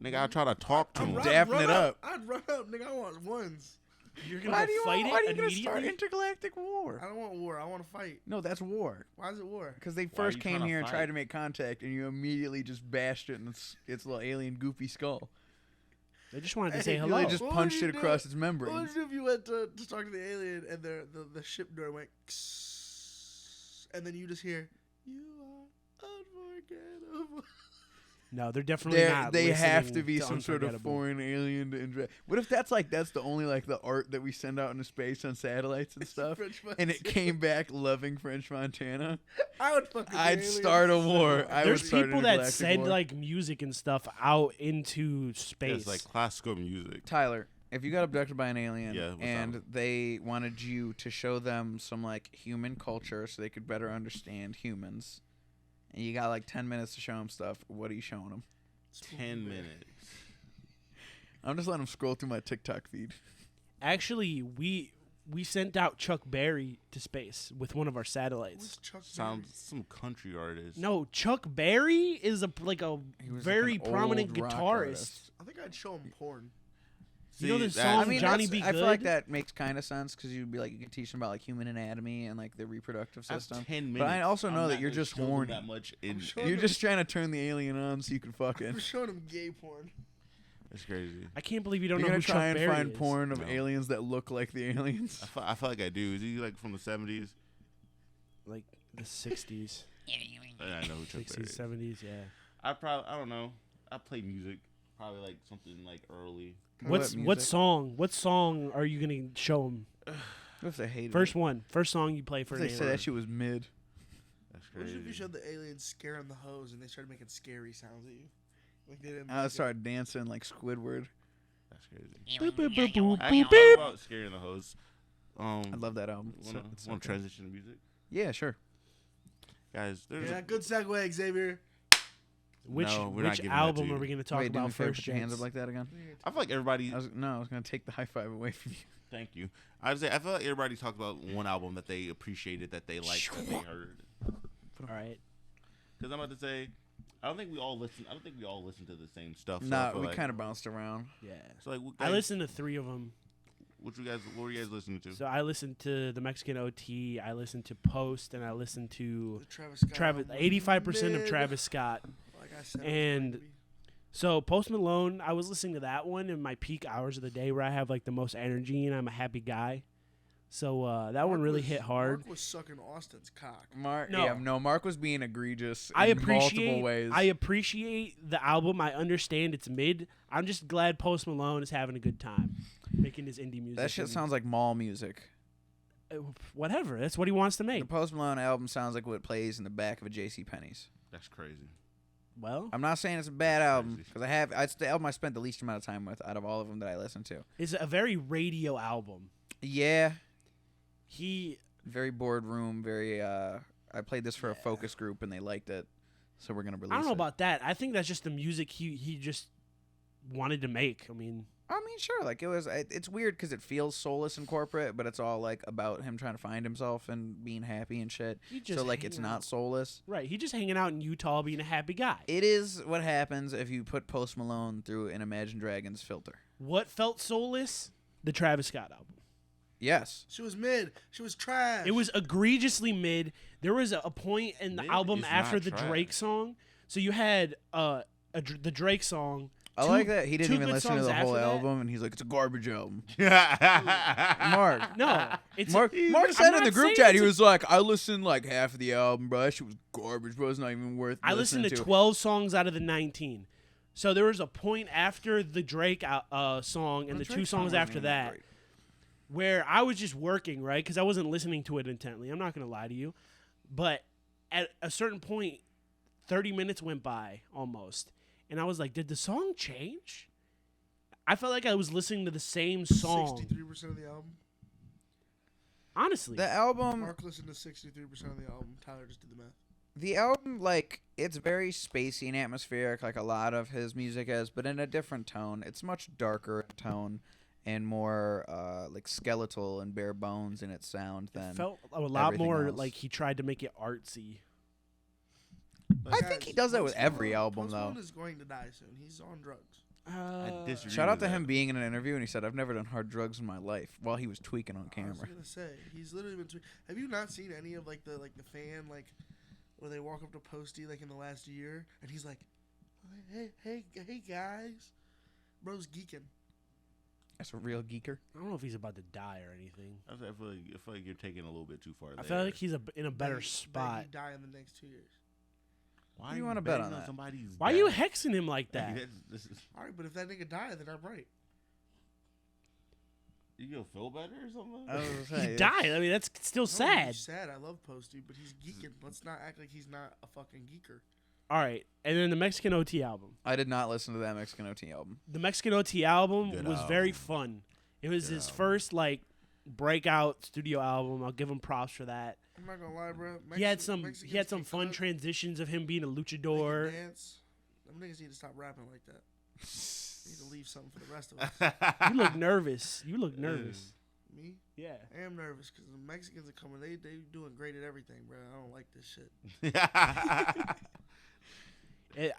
B: Nigga, I try to talk to
D: I'd
B: him.
D: run-
C: Dapping
D: run
C: it up.
D: I'd run up, nigga. I want ones.
A: You're gonna
C: Why do
A: go
C: you
A: fight
C: want, why are
A: it
C: you gonna start
A: immediately?
C: intergalactic war?
D: I don't want war. I want to fight.
C: No, that's war.
D: Why is it war?
C: Because they
B: Why are
C: first
B: you
C: came
B: trying to
C: here and
B: fight?
C: tried to make contact, and you immediately just bashed it in its little alien goofy skull.
A: They just wanted to
D: Hey,
A: say
D: you
A: hello.
C: They just
D: What would
C: punched
D: you
C: it
D: do?
C: across its
D: What
C: membrane.
D: would you do if you went to talk to the alien and the ship door went, and then you just hear, "You are unforgettable."
A: No, they're definitely not.
C: They have to
A: listening
C: be some sort of
A: Unforgettable.
C: foreign alien to interact. What if that's the only the art that we send out into space on satellites and stuff,
D: French
C: and it
D: Montana.
C: came back loving French Montana?
D: I would fuck with the
C: I'd
D: aliens
C: start a
D: so
C: war.
D: hard.
C: I
A: There's
C: would start
A: people
C: an
A: that
C: intergalactic
A: send
C: war.
A: like music and stuff out into space.
B: It's like classical music.
C: Tyler, if you got abducted by an alien
B: Yeah, what's
C: and
B: up?
C: they wanted you to show them some human culture so they could better understand humans, and you got 10 minutes to show them stuff, what are you showing them?
B: 10 minutes.
C: I'm just letting them scroll through my TikTok feed.
A: Actually, we sent out Chuck Berry to space with one of our
D: Who's
A: satellites.
D: Chuck
B: Sounds
D: Berry?
B: some country artist.
A: No, Chuck Berry is a
C: He was
A: very
C: an
A: prominent
C: old rock
A: guitarist.
C: artist.
D: I think I'd show him porn.
A: You know the
B: See,
A: song
C: I mean,
A: Johnny
C: that's-
A: B.
C: I feel like
A: Good?
C: that makes kind of sense because you'd be you could teach them about human anatomy and the reproductive
B: That's
C: system.
B: 10 minutes.
C: But I also
B: I'm
C: know
B: not
C: that you're
B: gonna
C: just
B: show them
C: horny.
B: That much in,
D: sure
C: You're
D: no.
C: just trying to turn the alien on so you can fuck
D: I'm
C: it.
D: showing him gay porn.
B: That's crazy.
A: I can't believe you don't
C: You're
A: know
C: gonna
A: who
C: try
A: Chuck
C: and
A: Berry
C: find
A: is.
C: porn of
B: No.
C: aliens that look like the aliens.
B: I feel like I do. Is he from the 70s?
A: Like the 60s,
B: I know who Chuck Berry
A: 60s,
B: is.
A: 70s, yeah.
B: I don't know. I play music. Probably something early.
A: What song are you gonna show them?
C: What if they hated
A: First
C: it?
A: one, first song you play for
C: What
A: an
C: if they said
A: alien.
C: that shit was mid?
B: That's
D: What
B: crazy.
D: if you showed the aliens scaring the hose and they started making scary sounds at you? Like they didn't.
C: I
D: like it.
C: started dancing like Squidward.
B: That's crazy.
A: Boop, boop, boop, boop,
B: I can
A: boop,
B: talk
A: boop.
B: about scaring the host.
C: I love that album.
B: Want
C: It's
B: to
C: okay.
B: transition to music,
C: Yeah, sure.
B: guys? There's
D: Yeah, good segue, Xavier.
A: Which
B: No, we're not
A: which
B: giving that to
A: album
B: you.
A: are we gonna talk
C: Wait, do me a
A: about
C: favor,
A: first?
C: put your hands
A: gents?
C: up like that again.
B: I feel like everybody.
C: I was gonna take the high five away from you.
B: Thank you. I feel like everybody talked about one album that they appreciated, that they liked, that they heard.
A: All right.
B: Because I'm about to say, I don't think we all listen to the same stuff. So I
C: Nah,
B: feel
C: we
B: like-
C: kind of bounced around.
A: Yeah.
B: So like,
A: I listened to 3 of them.
B: What were you guys listening to?
A: So I listened to the Mexican OT, I listened to Post, and I listened to
D: The Travis Scott.
A: Travis.
D: album was
A: 85% of
D: mid.
A: Travis Scott.
D: Like I said, it was
A: and-
D: going to be.
A: So Post Malone, I was listening to that one in my peak hours of the day where I have the most energy and I'm a happy guy. So that one
D: Mark
A: really
D: was-
A: hit hard.
D: Mark was sucking Austin's cock.
C: Mark,
A: No.
C: Mark was being egregious.
A: I
C: in
A: appreciate
C: multiple ways.
A: I appreciate the album. I understand it's mid. I'm just glad Post Malone is having a good time making his indie music.
C: that shit
A: and-
C: sounds like mall music.
A: whatever. That's what he wants to
C: The
A: make.
C: Post Malone album sounds like what plays in the back of a J.C. Penney's.
B: That's crazy.
A: Well,
C: I'm not saying it's a bad album
B: crazy.
C: because it's the album I spent the least amount of time with out of all of them that I listened to.
A: it's a very radio album.
C: Yeah,
A: He
C: very boardroom. Very. I played this for a focus group and they liked it, so we're gonna release.
A: I don't know
C: it.
A: about that. I think that's just the music he just wanted to make. I mean,
C: Sure. It was. It's weird because it feels soulless and corporate, but it's all about him trying to find himself and being happy and shit.
A: he just
C: So it's
A: hanging
C: not
A: out.
C: soulless.
A: Right. He just hanging out in Utah being a happy guy.
C: It is what happens if you put Post Malone through an Imagine Dragons filter.
A: What felt soulless? The Travis Scott album.
C: Yes.
D: She was mid. She was trash.
A: It was egregiously mid. There was a point in the
B: Mid
A: album
B: is
A: after
B: not
A: the
B: trash.
A: Drake song. So you had the Drake song.
C: I
A: two-
C: like that he didn't
A: two
C: even
A: good
C: listen to
A: songs
C: the whole
A: after that.
C: album, and he's like, "It's a garbage album."
B: Mark.
C: Mark,
A: No, it's
C: Mark
A: I'm
C: said in
A: not
C: the group
A: saying
C: chat,
A: it's
C: he
A: a-
C: was like, "I listened like half of the album, bro. That shit was garbage, bro. It's not even worth."
A: I listened to
C: listening
A: 12 songs out of the 19. So there was a point after the Drake song and the two songs after that where I was just working, right? Because I wasn't listening to it intently. I'm not going to lie to you. But at a certain point, 30 minutes went by almost. And I was like, did the song change? I felt like I was listening to the same song.
D: 63% of the album.
A: Honestly.
C: The album,
D: Mark listened to 63% of the album. Tyler just did the math.
C: the album, like, it's very spacey and atmospheric, like a lot of his music is, but in a different tone. It's much darker in tone and more like skeletal and bare bones in its sound than.
A: It felt a lot
C: everything
A: more
C: else.
A: like he tried to make it artsy.
C: I think he does that with
D: Post
C: every
D: Malone-
C: album,
D: Post
C: though.
D: Malone is going to die soon. He's on drugs.
B: I disagree.
C: Shout out
B: with
C: to him
B: that.
C: being in an interview, and he said, "I've never done hard drugs in my life," while he was tweaking on
D: I was
C: camera.
D: gonna say he's literally been. Have you not seen any of like the fan like where they walk up to Posty like in the last year and he's like, hey guys, bro's geeking.
C: That's a real geeker.
A: I don't know if he's about to die or anything.
B: I feel like you're taking a little bit too far.
A: I
B: there.
A: feel like he's in a better
D: Bet
A: spot.
D: he die in the next 2 years.
B: Why
C: do you
B: are
C: wanna bet
B: betting
C: on that?
B: Somebody's
A: Why are you
B: death?
A: hexing him like that?
B: This is,
D: All right, but if that nigga died, then I'm right.
B: you gonna feel better or something?
C: I was gonna
A: He
C: say,
A: died. I mean, that's still
D: No,
A: sad.
D: he's sad. I love Posty, but he's geeking. Let's not act like he's not a fucking geeker.
A: All right, and then the Mexican OT album.
C: I did not listen to that Mexican OT album.
A: The Mexican OT album
B: Good
A: was very
B: album.
A: fun. It was
B: Good
A: his
B: album.
A: first like breakout studio album. I'll give him props for that.
D: I'm not gonna lie, bro.
A: He had some fun
D: cook,
A: transitions of him being a
D: they
A: luchador.
D: can dance. Them niggas need to stop rapping like that. They need to leave something for the rest of us.
A: You look nervous. You look nervous.
D: Me?
A: Yeah.
D: I am nervous because the Mexicans are coming. They doing great at everything, bro. I don't like this shit.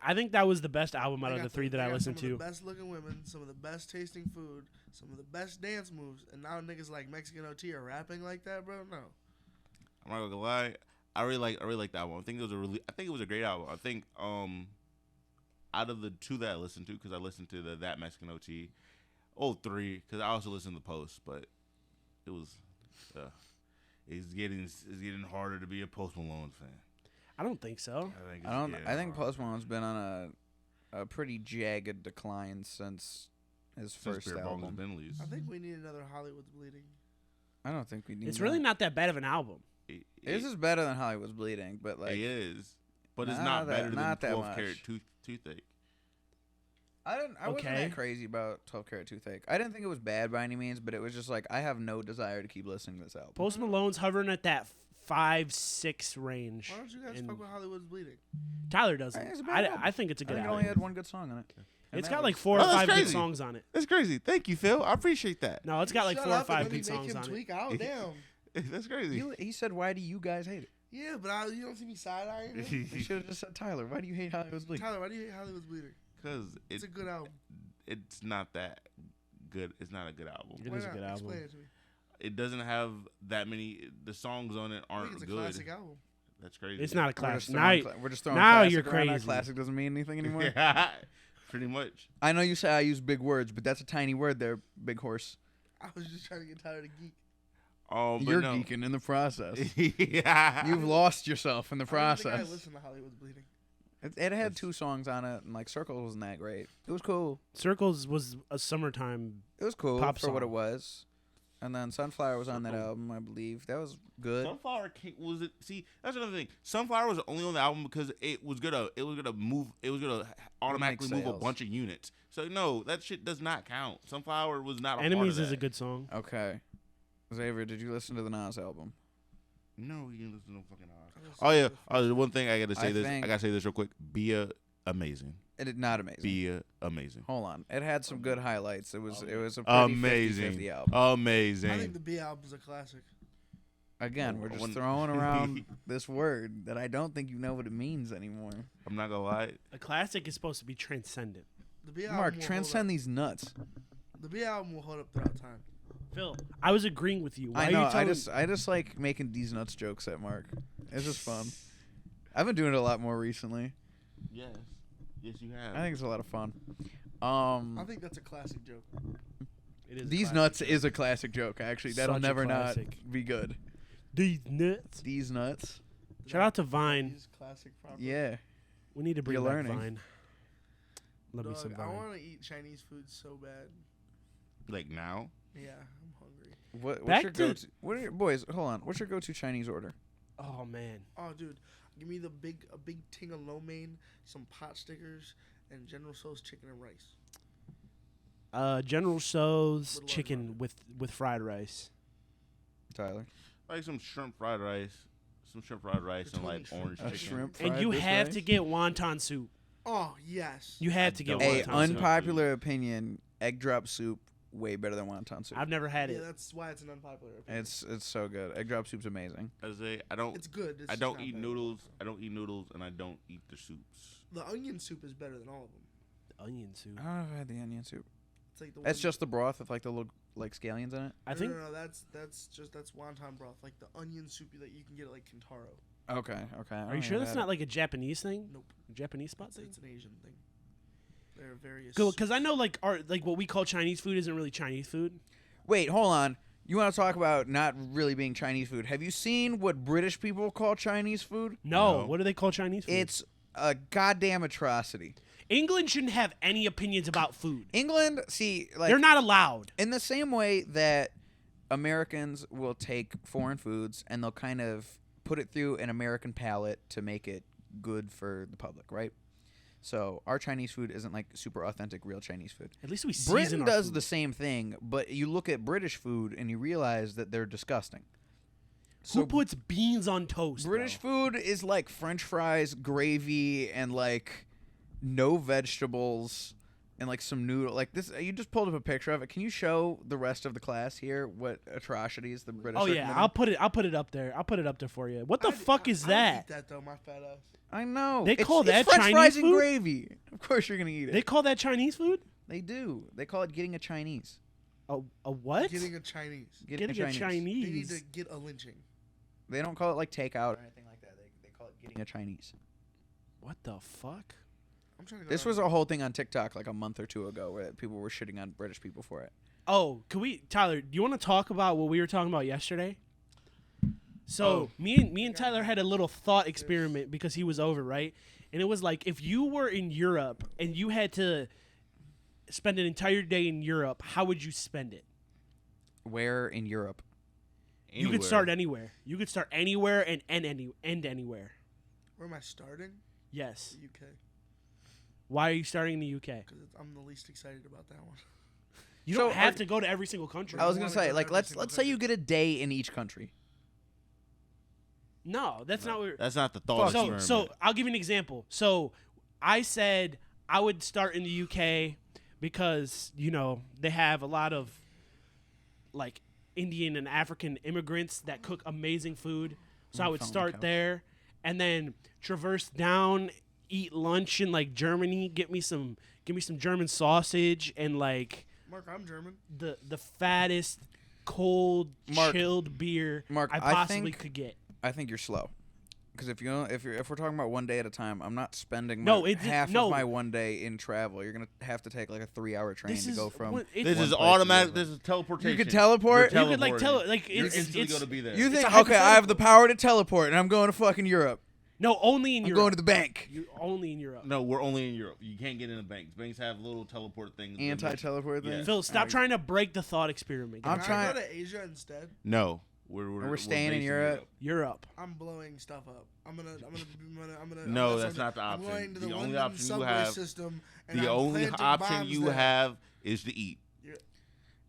A: I think that was the best album out
D: They
A: of the
D: got
A: three that
D: they
A: I
D: got
A: listened
D: some of
A: to.
D: the best looking women, some of the best tasting food, some of the best dance moves, and now niggas like Mexican OT are rapping like that, bro. No.
B: I'm not gonna lie. I really like that one. I think it was a great album. I think out of the two that I listened to, because I listened to that Mexican OT, 3, because I also listened to Post, but it was it's getting harder to be a Post Malone fan.
A: I don't think so.
C: I think Post Malone's been on a pretty jagged decline since his first album.
B: Bentley's.
D: I think we need another Hollywood's Bleeding.
C: I don't think we need.
A: It's really not that bad of an album.
C: This is better than Hollywood's Bleeding, but like
B: it is, but it's
C: Nah,
B: not
C: that-
B: better than
C: not that
B: 12 karat
C: much.
B: toothache.
C: I wasn't
A: Okay.
C: that crazy about 12 Karat Toothache. I didn't think it was bad by any means, but it was just like I have no desire to keep listening to this album.
A: Post Malone's hovering at that 5-6 range.
D: Why don't you guys
A: And
D: fuck with Hollywood's Bleeding?
A: Tyler doesn't.
C: It's a bad album.
A: I think it's a
C: I
A: good
C: think it
A: album.
C: only had one good song on it. And
A: It's
C: that
A: got
C: was-
A: like 4 or
B: Oh, that's
A: 5 good
B: crazy.
A: songs on it.
B: That's crazy. Thank you, Phil. I appreciate that.
A: No, it's got like
D: Shut
A: 4 or
D: up and
A: 5
D: let me
A: good
D: make
A: songs
D: him
A: on it.
D: tweak out. Damn.
B: That's crazy.
C: He said, "Why do you guys hate it?"
D: Yeah, but you don't see me side eyeing him.
C: You should have just said, "Tyler, why do you hate Hollywood's Bleeding?"
D: Tyler, why do you hate Hollywood's Bleeding?
B: Because
D: It's a good album.
B: it's not that good. It's not a good album.
A: It
D: Why
A: is a
D: not?
A: good album.
D: Explain it to me.
B: It doesn't have that many. The songs on it
D: I
B: aren't
D: think it's a
B: good.
D: classic album.
B: That's crazy.
A: It's not a
C: We're
A: classic.
C: just
A: Now,
C: throwing we're just throwing
A: now
C: classic
A: you're
C: around. That
A: crazy.
C: classic doesn't mean anything anymore.
B: Yeah, pretty much.
C: I know you say I use big words, but that's a tiny word there, big horse.
D: I was just trying to get Tyler to geek.
B: But
C: You're
B: no.
C: geeking in the process.
B: Yeah.
C: You've lost yourself in the
D: I don't think I
C: process.
D: listened to Hollywood's Bleeding.
C: It had 2 songs on it, and like Circles wasn't that great. It was cool.
A: Circles was a summertime.
C: It was cool
A: Pop
C: for what it
A: song.
C: was. And then Sunflower was on that
B: Circle.
C: album, I believe. That was good.
B: Sunflower was it? See, that's another thing. Sunflower was only on the album because it was gonna move. It was gonna automatically move a
C: sales.
B: bunch of units. So no, that shit does not count. Sunflower was not a
A: Enemies
B: part of
A: is
B: that.
A: a good song.
C: Okay. Xavier, did you listen to the Nas album?
B: No, you didn't listen to no fucking Nas.
D: I listened
B: Oh
D: to
B: yeah.
D: it.
B: Oh, one thing I gotta say
C: I
B: this.
C: think-
B: I gotta say this real quick. Bia, amazing.
C: It did not amazing.
B: Bia, amazing.
C: Hold on. It had some good highlights. It was a pretty 50-50
B: Amazing.
C: album.
B: Amazing.
D: I think the B album's a classic.
C: Again, we're just
B: When-
C: throwing around this word that I don't think you know what it means anymore.
B: I'm not gonna lie.
A: A classic is supposed to be transcendent.
D: The B album
C: Mark,
D: will
C: transcend these nuts.
D: hold up. The B album will hold up throughout time.
A: Phil, I was agreeing with you. Why
C: I know.
A: Are you telling
C: I just like making these nuts jokes at Mark. It's just fun. I've been doing it a lot more recently.
B: Yes. Yes, you have.
C: I think it's a lot of fun.
D: I think that's a classic joke.
A: It is
C: These
A: classic.
C: nuts is a classic joke. Actually, that'll
A: Such a
C: never not
A: classic.
C: be good.
A: These nuts.
C: These nuts.
A: Shout out to Vine.
D: These classic properties.
C: Yeah.
A: We need to bring
C: You're
A: back
C: learning.
A: Vine. Love me some
D: Dog, I
A: Vine.
D: want to eat Chinese food so bad.
B: Like now?
D: Yeah, I'm hungry.
C: What's
A: Back
C: your
A: to-
C: go-to? What are your, boys? Hold on. What's your go-to Chinese order?
A: Oh man.
D: Oh, dude, give me a big ting of lo mein, some pot stickers, and General Tso's chicken and rice.
A: General Tso's
D: Little
A: chicken
D: Red
A: with fried rice.
C: Tyler.
B: Like some shrimp fried rice. Some shrimp fried rice and like
D: Totally
B: orange
D: shrimp.
B: chicken.
C: Shrimp
A: And
C: fried
A: you
C: with
A: have
C: rice?
A: to get wonton soup.
D: Oh yes.
A: You have
B: I
A: to get
B: don't
C: Hey,
B: wonton
A: wonton soup.
B: soup.
C: unpopular opinion: egg drop soup way better than wonton soup.
A: I've never had
D: Yeah,
A: it.
D: that's why it's an unpopular opinion.
C: It's so good. Egg drop soup's amazing.
B: I say I don't.
D: It's good. It's
B: I
D: just
B: don't
D: not
B: eat
D: better.
B: noodles. I don't eat noodles, and I don't eat the soups.
D: The onion soup is better than all of them.
A: Onion soup.
C: I don't know if I had the onion soup.
D: It's like the
C: That's
D: one-
C: just the broth with like the little like scallions in it.
A: I think
D: no, that's wonton broth, like the onion soup that you can get at like Kintaro.
C: Okay.
A: Are you sure that's not like a Japanese thing?
D: Nope.
A: Japanese spot thing?
D: It's an Asian thing. There are various.
A: Because I know like what we call Chinese food isn't really Chinese food.
C: Wait, hold on. You want to talk about not really being Chinese food? Have you seen what British people call Chinese food?
A: No,
B: No.
A: what do they call Chinese food?
C: It's a goddamn atrocity.
A: England shouldn't have any opinions about food.
C: England, see, like
A: They're not allowed.
C: in the same way that Americans will take foreign foods and they'll kind of put it through an American palate to make it good for the public, right? So our Chinese food isn't like super authentic, real Chinese food.
A: At least we season
C: Britain
A: our
C: does
A: food.
C: the same thing, but you look at British food and you realize that they're disgusting.
A: Who puts beans on toast?
C: British
A: bro?
C: food is like French fries, gravy, and like no vegetables and like some noodle. Like this, you just pulled up a picture of it. Can you show the rest of the class here what atrocities the British?
A: Oh
C: are
A: yeah,
C: committing?
A: I'll put it up there. I'll put it up there for you. What the
D: I'd-
A: fuck is
D: I would
A: that?
D: eat that though, my fat ass.
C: I know.
A: They call that
C: it's French
A: Chinese
C: fries and
A: food?
C: gravy. Of course you're gonna eat it.
A: They call that Chinese food?
C: They do. They call it getting a Chinese.
A: A what?
D: Getting a Chinese.
C: Getting,
A: Getting a
C: a
D: They
A: Chinese.
D: need to get a lynching.
C: They don't call it like takeout or anything like that. They call it getting a Chinese.
A: What the fuck?
D: I'm trying to go
C: This
D: down-
C: was a whole thing on TikTok like a month or two ago where people were shitting on British people for it.
A: Oh, Tyler? Do you want to talk about what we were talking about yesterday? So
B: Oh.
A: me and Tyler had a little thought experiment because he was over, right? And it was like if you were in Europe and you had to spend an entire day in Europe, how would you spend it?
C: Where in Europe?
A: You could start anywhere. You could start anywhere and end anywhere.
D: Where am I starting?
A: Yes.
D: The UK.
A: Why are you starting in the UK?
D: Because I'm the least excited about that one.
A: You
C: So
A: don't have
C: are-
A: to go to every single country.
C: I was gonna
D: wanna
C: say
D: go to
C: like
D: every
C: let's
D: single
C: say you
D: country.
C: get a day in each country.
A: No, that's not what.
B: That's not the thought
A: So
B: experiment.
A: I'll give you an example. So I said I would start in the UK because they have a lot of like Indian and African immigrants that cook amazing food. So I would
C: found the
A: start
C: couch.
A: there and then traverse down, eat lunch in like Germany, give me some German sausage and like
D: Mark, I'm German.
A: the fattest cold
C: Mark-
A: chilled beer
C: Mark,
A: I
C: I
A: possibly
C: think-
A: could get.
C: I think you're slow. Because if we're talking about one day at a time, I'm not spending
A: No,
C: my,
A: it's-
C: half
A: no.
C: of my one day in travel. You're gonna have to take like a 3-hour train
A: This
C: to
A: is
C: go from.
A: what- it-
B: this
C: one
B: is
C: place to
B: automatic.
C: the other.
B: This is teleportation.
C: You could teleport?
B: You're
A: You could, like,
B: teleporting.
A: you're
B: You're
A: it's-
B: instantly
A: it's-
B: gonna be there.
C: You
A: It's
C: think
A: a
C: okay? I have the
A: hypothetical.
C: power to teleport, and I'm going to fucking Europe.
A: No, only in
C: I'm
A: Europe.
C: going to the bank.
A: You're only in Europe.
B: No, we're only in Europe. You can't get into banks. Banks have little teleport things. that make-
C: Anti-teleport thing.
B: Yeah.
A: Phil, stop
C: Alright.
A: trying to break the thought experiment.
C: I'm
D: Can
C: trying-
D: I go to Asia instead?
B: No, we're
C: staying in
B: based
C: Europe?
A: Europe.
D: I'm blowing stuff up. I'm gonna.
B: No,
D: I'm
B: that's not the
D: I'm
B: option.
D: going to the
B: The only
D: London
B: option you
D: subway
B: have-
D: system, and
B: The
D: I'm
B: only
D: planting
B: option
D: bombs
B: you
D: there.
B: have is to eat.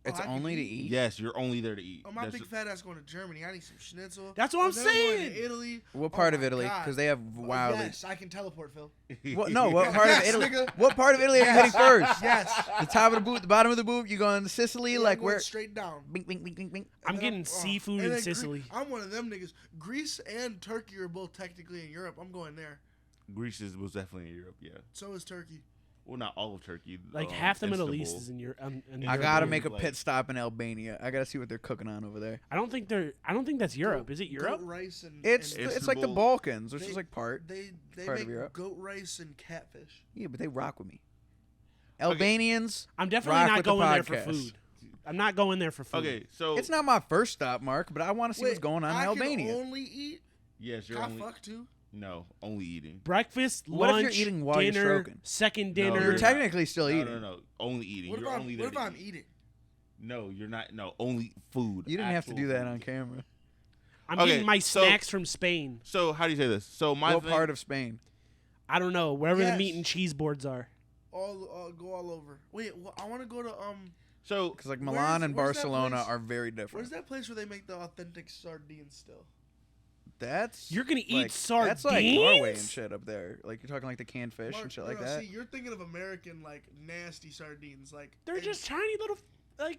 C: It's
D: I can
C: only to
D: eat.
C: eat.
B: Yes, you're only there to eat.
D: Oh, my
B: That's-
D: big fat ass going to Germany. I need some schnitzel.
A: That's what I'm
D: And then going
A: saying.
D: to Italy.
C: What
D: Oh
C: part of
D: my
C: Italy?
D: God.
C: Because they have
D: Oh,
C: wildly.
D: Yes, I can teleport, Phil.
C: What? No. What part of
D: Yes,
C: Italy?
D: nigga.
C: What part of Italy are you heading first?
D: Yes.
C: The top of the boot, the bottom of the boot. You going to Sicily?
D: Yeah,
C: like
D: I'm going
C: where?
D: straight down.
C: Bink, bink, bink, bink, bink.
A: I'm
D: And
A: getting
D: then
A: seafood
D: and
A: in
D: then
A: Sicily.
D: I'm one of them niggas. Greece and Turkey are both technically in Europe. I'm going there.
B: Greece was definitely in Europe. Yeah.
D: So is Turkey.
B: Well, not all of Turkey.
A: Like half the Middle
B: Istanbul.
A: East is in Europe.
C: I gotta
B: Istanbul,
C: make a
B: like-
C: pit stop in Albania. I gotta see what they're cooking on over there.
A: I don't think that's Europe. Is it Europe?
D: Goat rice and
C: It's
D: and
C: it's like the
B: Istanbul-
C: Balkans, which
D: They-
C: is like part.
D: they
C: part of
D: make
C: Europe.
D: goat rice and catfish.
C: Yeah, but they rock with me. Albanians.
A: I'm definitely
C: Rock
A: not
C: with the
A: going there for
C: podcast.
A: food. I'm not going there for food.
B: Okay, so
C: It's not my first stop, Mark, but I want to see what's going on in
D: I
C: Albania.
D: can only eat.
B: yes, you're
D: Can I
B: only
D: fuck too?
B: no only eating.
A: Breakfast,
C: What if
A: lunch,
C: you're eating while you're
A: dinner,
C: stroking?
A: second
B: No,
A: dinner.
C: You're
B: you're not.
C: technically still
B: No,
C: eating.
B: no, only eating.
D: What if
B: You're
D: I'm
B: only
D: what if
B: there to
D: I'm
B: eat.
D: eating?
B: No, you're not. No, only food.
C: You didn't have to
B: actual
C: do that
B: food.
C: on camera.
A: I'm
B: Okay,
A: getting my
B: so-
A: snacks from Spain.
B: So how do you say this? So my
C: What
B: thing,
C: part of Spain?
A: I don't know wherever the
D: Yes.
A: meat and cheese boards are.
D: Go all over. Wait, I want to go to
B: So
C: Because like
D: Where's-
C: Milan and
D: where's that
C: Barcelona
D: place?
C: are very
D: Where's
C: different.
D: that place where they make the authentic sardines still?
C: That's
A: You're gonna eat
C: like,
A: sardines?
C: That's like Norway and shit up there. Like you're talking like the canned fish
D: Mark,
C: and shit
D: no,
C: like
D: no,
C: that.
D: See, you're thinking of American like nasty sardines. Like
A: They're
D: and-
A: just tiny little like.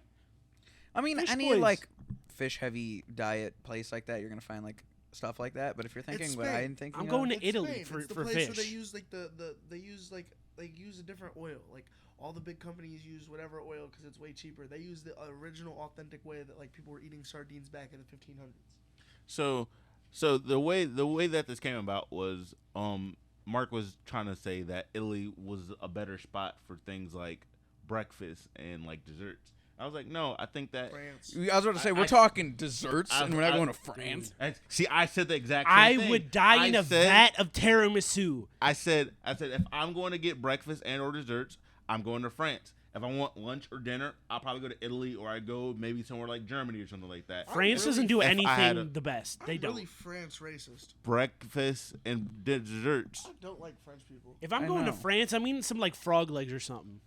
C: I mean,
A: fish
C: any
A: boys.
C: like fish heavy diet place like that, you're gonna find like stuff like that. But if you're thinking what
D: Spain.
C: I'm thinking,
A: I'm going
C: of,
A: to
D: It's
A: Italy
D: Spain.
A: for
D: It's the
A: for
D: place
A: fish.
D: where they use like they use a different oil. Like all the big companies use whatever oil because it's way cheaper. They use the original authentic way that like people were eating sardines back in the 1500s.
B: so the way that this came about was Mark was trying to say that Italy was a better spot for things like breakfast and like desserts. I was like, no, I think that.
D: France.
C: I was about to say we're
B: I-
C: talking desserts
B: I-
C: and we're not
B: I-
C: going to France.
B: See, I said the exact same
A: I
B: thing.
A: would die
B: I
A: in a
B: said-
A: vat of tiramisu.
B: I said if I'm going to get breakfast and or desserts, I'm going to France. If I want lunch or dinner, I'll probably go to Italy or I go maybe somewhere like Germany or something like that.
A: France
D: really-
A: doesn't do
B: if I had
A: anything
B: a-
A: the best. They
D: I'm
A: don't.
D: really France racist.
B: Breakfast and desserts.
D: I don't like French people.
A: If I'm
C: I
A: going to
C: know.
A: France, I'm eating some like frog legs or something.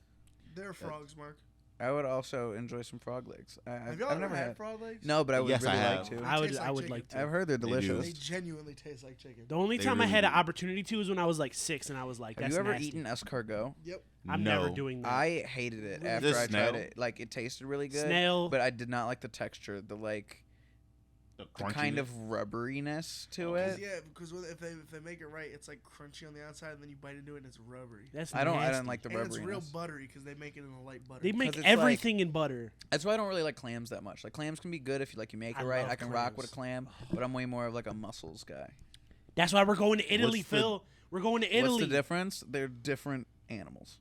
D: They're frogs, Mark.
C: I would also enjoy some frog legs.
D: Have
C: I've
D: y'all
C: never
D: ever had
C: had.
D: frog legs?
C: No, but I would
B: Yes, I
C: really like
B: have.
C: to.
D: They
A: I would
D: taste
A: I
D: like
A: would
D: chicken.
A: like to.
C: I've heard they're
B: do.
C: delicious.
D: They genuinely taste like chicken.
A: The only
B: They
A: time I
B: really
A: had an
B: do.
A: opportunity to was when I was like 6, and I was like,
C: Have
A: "That's
C: you ever
A: nasty.
C: eaten escargot?
D: Yep.
A: I'm
B: No.
A: never doing that."
C: I hated it
D: Really?
C: after
B: This
C: I
B: snail?
C: tried it. Like it tasted really good,
A: Snail.
C: but I did not like the texture. The kind
B: crunchiness.
C: of rubberiness to
B: Oh,
C: it.
D: Yeah, because if they make it right, it's like crunchy on the outside, and then you bite into it, and it's rubbery.
A: That's
C: I don't
A: nasty.
C: like the
D: And it's real
C: rubberiness.
D: buttery because they make it in a light butter.
A: They make
C: 'Cause it's
A: everything in butter.
C: That's why I don't really like clams that much. Like clams can be good if you make it
A: I
C: right.
A: love
C: I can rock with a
A: clams.
C: clam, but I'm way more of like a mussels guy.
A: That's why we're going to Italy,
B: What's the-
A: Phil. We're going to Italy.
C: What's the difference? They're different animals.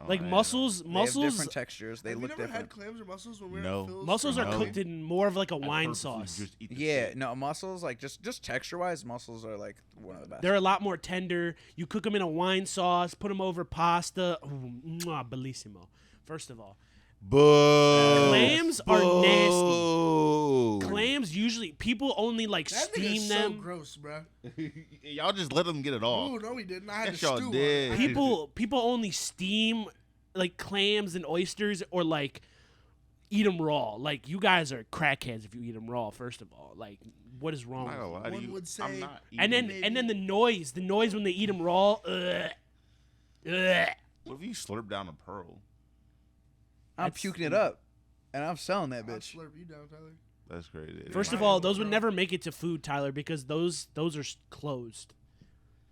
A: Like
B: I don't
A: mussels,
C: They have
A: mussels,
C: different textures. They
D: Have
C: look
D: you never
C: different.
D: had clams or mussels when we were
B: No.
D: in Phil's?
A: mussels
D: for
A: are
B: No.
A: cooked in more of like a
B: know. I
A: wine
B: purposely
A: sauce.
B: just eat the
C: Yeah,
B: shit.
C: no mussels. Like just texture wise, mussels are like one of the best.
A: They're a lot more tender. You cook them in a wine sauce, put them over pasta. Ooh, mwah, bellissimo. First of all,
B: Boo.
A: Clams are nasty.
B: Boo.
A: clams usually people only like
D: That
A: steam
D: nigga's
A: them.
D: so gross, bro.
B: Y'all just let them get it off.
D: Oh no, we didn't. I had
B: Yes,
D: to
B: y'all
D: stew on
B: did.
D: it.
A: People only steam like clams and oysters or like eat them raw. Like you guys are crackheads if you eat them raw. First of all, like what is
B: I'm
A: wrong?
B: not gonna
A: with
B: lie
A: you?
B: to
D: One
B: you.
D: would say-
B: I'm not
A: And then
B: eating-
A: and then the noise when they eat them raw. Ugh. Ugh.
B: what if you slurp down a pearl?
C: I'm
A: That's-
C: puking it up, and I'm selling that
D: I'll
C: bitch.
D: slurp you down, Tyler.
B: That's crazy.
A: First of
D: Mine
A: all,
D: don't,
A: those would
D: bro.
A: never make it to food, Tyler, because those are closed.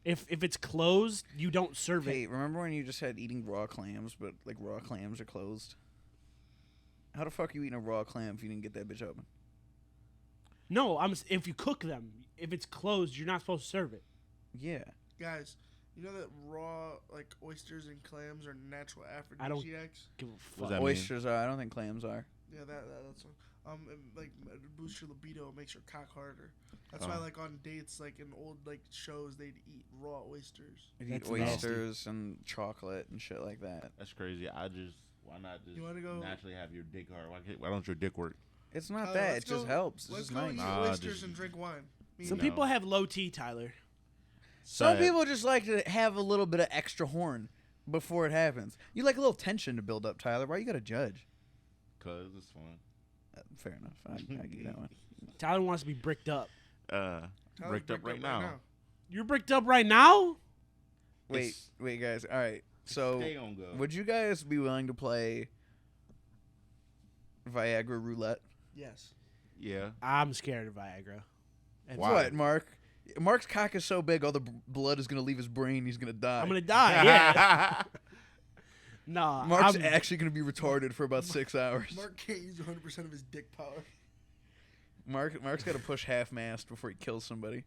A: If it's closed, you don't serve
C: Hey,
A: it.
C: remember when you just had eating raw clams, but like raw clams are closed? How the fuck are you eating a raw clam if you didn't get that bitch open?
A: No, if you cook them, if it's closed, you're not supposed to serve it.
C: Yeah.
D: Guys, you know that raw like oysters and clams are natural
A: I don't-
D: aphrodisiacs?
A: Give a
B: What's
A: fuck.
B: that mean?
C: Oysters are. I don't think clams are.
D: Yeah, that's one. It boosts your libido, it makes your cock harder. That's why,
B: Oh.
D: like on dates, like in old like shows, they'd eat raw oysters.
C: You eat
A: That's nasty.
C: oysters and chocolate and shit like that.
B: That's crazy. Why not just
D: You wanna go-
B: naturally have your dick hard? Why don't your dick work?
C: It's not
D: Tyler,
C: that. It
D: let's
C: just
D: go-
C: helps. It's
D: Let's
C: just
D: go
C: nice.
D: eat
B: Nah,
D: oysters
B: just-
D: and drink wine. Me
A: Some
D: and
B: No.
A: people have low T, Tyler.
C: Some
B: Sad.
C: people just like to have a little bit of extra horn before it happens. You like a little tension to build up, Tyler. Why you gotta judge?
B: Cause it's fun.
C: Fair enough. I give you that one.
A: Tyler wants to be bricked up.
D: Tyler's
B: Bricked up right now.
A: You're bricked up right now?
C: Wait,
B: It's-
C: wait, guys. All right. So,
B: Stay on go.
C: would you guys be willing to play Viagra roulette?
D: Yes.
B: Yeah.
A: I'm scared of Viagra. That's
B: Why?
C: What, Mark? Mark's cock is so big, all the blood is gonna leave his brain. He's gonna die.
A: I'm gonna die. Yeah. Nah,
C: Mark's
A: I'm-
C: actually gonna be retarded for about 6 hours.
D: Mark can't use 100% of his dick power.
C: Mark's got to push half mast before he kills somebody.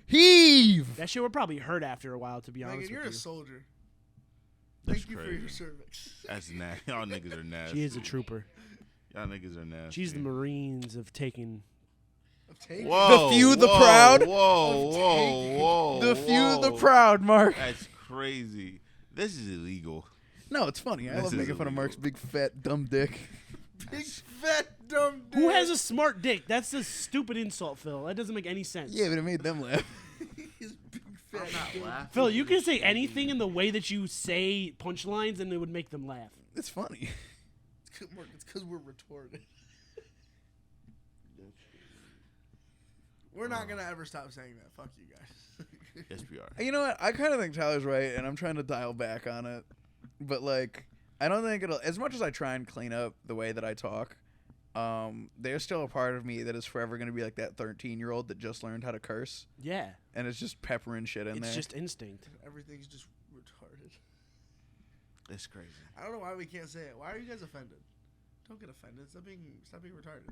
C: Heave.
A: that shit would probably hurt after a while, to be honest
D: Megan, you're
A: with
D: a
A: you.
D: soldier.
B: That's
D: Thank you for
B: crazy.
D: your cervix.
B: That's nasty. Y'all niggas are nasty.
A: She is a trooper.
B: Y'all niggas are nasty.
A: She's the Marines of taking.
D: Of taking.
B: Whoa,
C: The few, the
B: whoa,
C: proud.
B: Whoa, whoa, whoa.
C: The few, the
B: whoa.
C: proud, Mark.
B: That's crazy. This is illegal.
C: No, it's funny. I
B: This
C: love
B: is
C: making fun of
B: illegal.
C: Mark's big, fat, dumb dick.
D: Big fat dumb dick.
A: Who has a smart dick? That's a stupid insult, Phil. That doesn't make any sense.
C: Yeah, but it made them laugh.
D: His big fat dick.
A: Phil, you can say anything in the way that you say punchlines, and it would make them laugh.
C: It's funny.
D: Mark, it's because we're retarded. We're not gonna ever stop saying that. Fuck you guys.
B: Yes, we are.
C: You know what? I kind of think Tyler's right, and I'm trying to dial back on it. But, like, I don't think it'll... As much as I try and clean up the way that I talk, there's still a part of me that is forever going to be like that 13-year-old that just learned how to curse,
A: Yeah,
C: and it's just peppering shit in
A: it's
C: there.
A: just instinct.
D: Everything's just retarded.
B: It's crazy.
D: I don't know why we can't say it. Why are you guys offended? Don't get offended. Stop being retarded.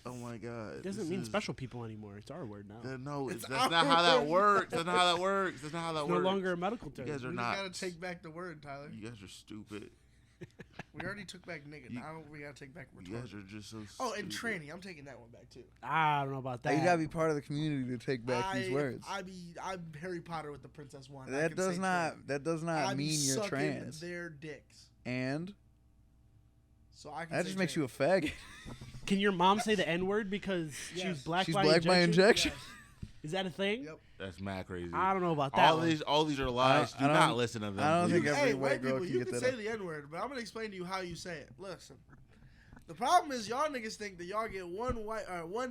B: Oh my god.
A: It doesn't mean special people anymore. It's our word now.
B: No,
D: It's
B: that's not how
D: our
B: that works. That's not how that works. That's not how that
A: It's no
B: works.
A: longer a medical term.
B: You guys are
D: We
B: not.
D: just gotta take back the word, Tyler.
B: You guys are stupid.
D: We already took back nigga.
B: You-
D: Now we gotta take back
B: You guys
D: retarded.
B: are just so
D: Oh, and
B: stupid.
D: tranny. I'm taking that one back too.
A: I don't know about that.
C: You gotta be part of the community to take back these words.
D: I'm Harry Potter with the princess wand. I
C: That
D: can
C: does
D: say
C: not.
D: tranny.
C: That does
D: I
C: not
D: be
C: mean you're
D: sucking
C: trans.
D: Their dicks.
C: And
D: So I can.
C: that
D: say
C: just makes
D: tranny.
C: you a faggot.
A: Can your mom say the N word because she's
D: Yes.
A: black
C: She's
A: by
C: black
A: injection?
C: by injection.
A: Is that a thing?
D: Yep.
B: That's mad crazy.
A: I don't know about that.
B: all
A: one.
B: these are lies.
C: I
B: Do
C: don't-
B: not listen to them.
C: I don't
B: please.
C: think every
D: Hey,
C: white
D: white
C: girl
D: people,
C: can
D: you
C: get
D: can
C: that
D: say
C: up.
D: the N word, but I'm gonna explain to you how you say it. Listen. The problem is y'all niggas think that y'all get one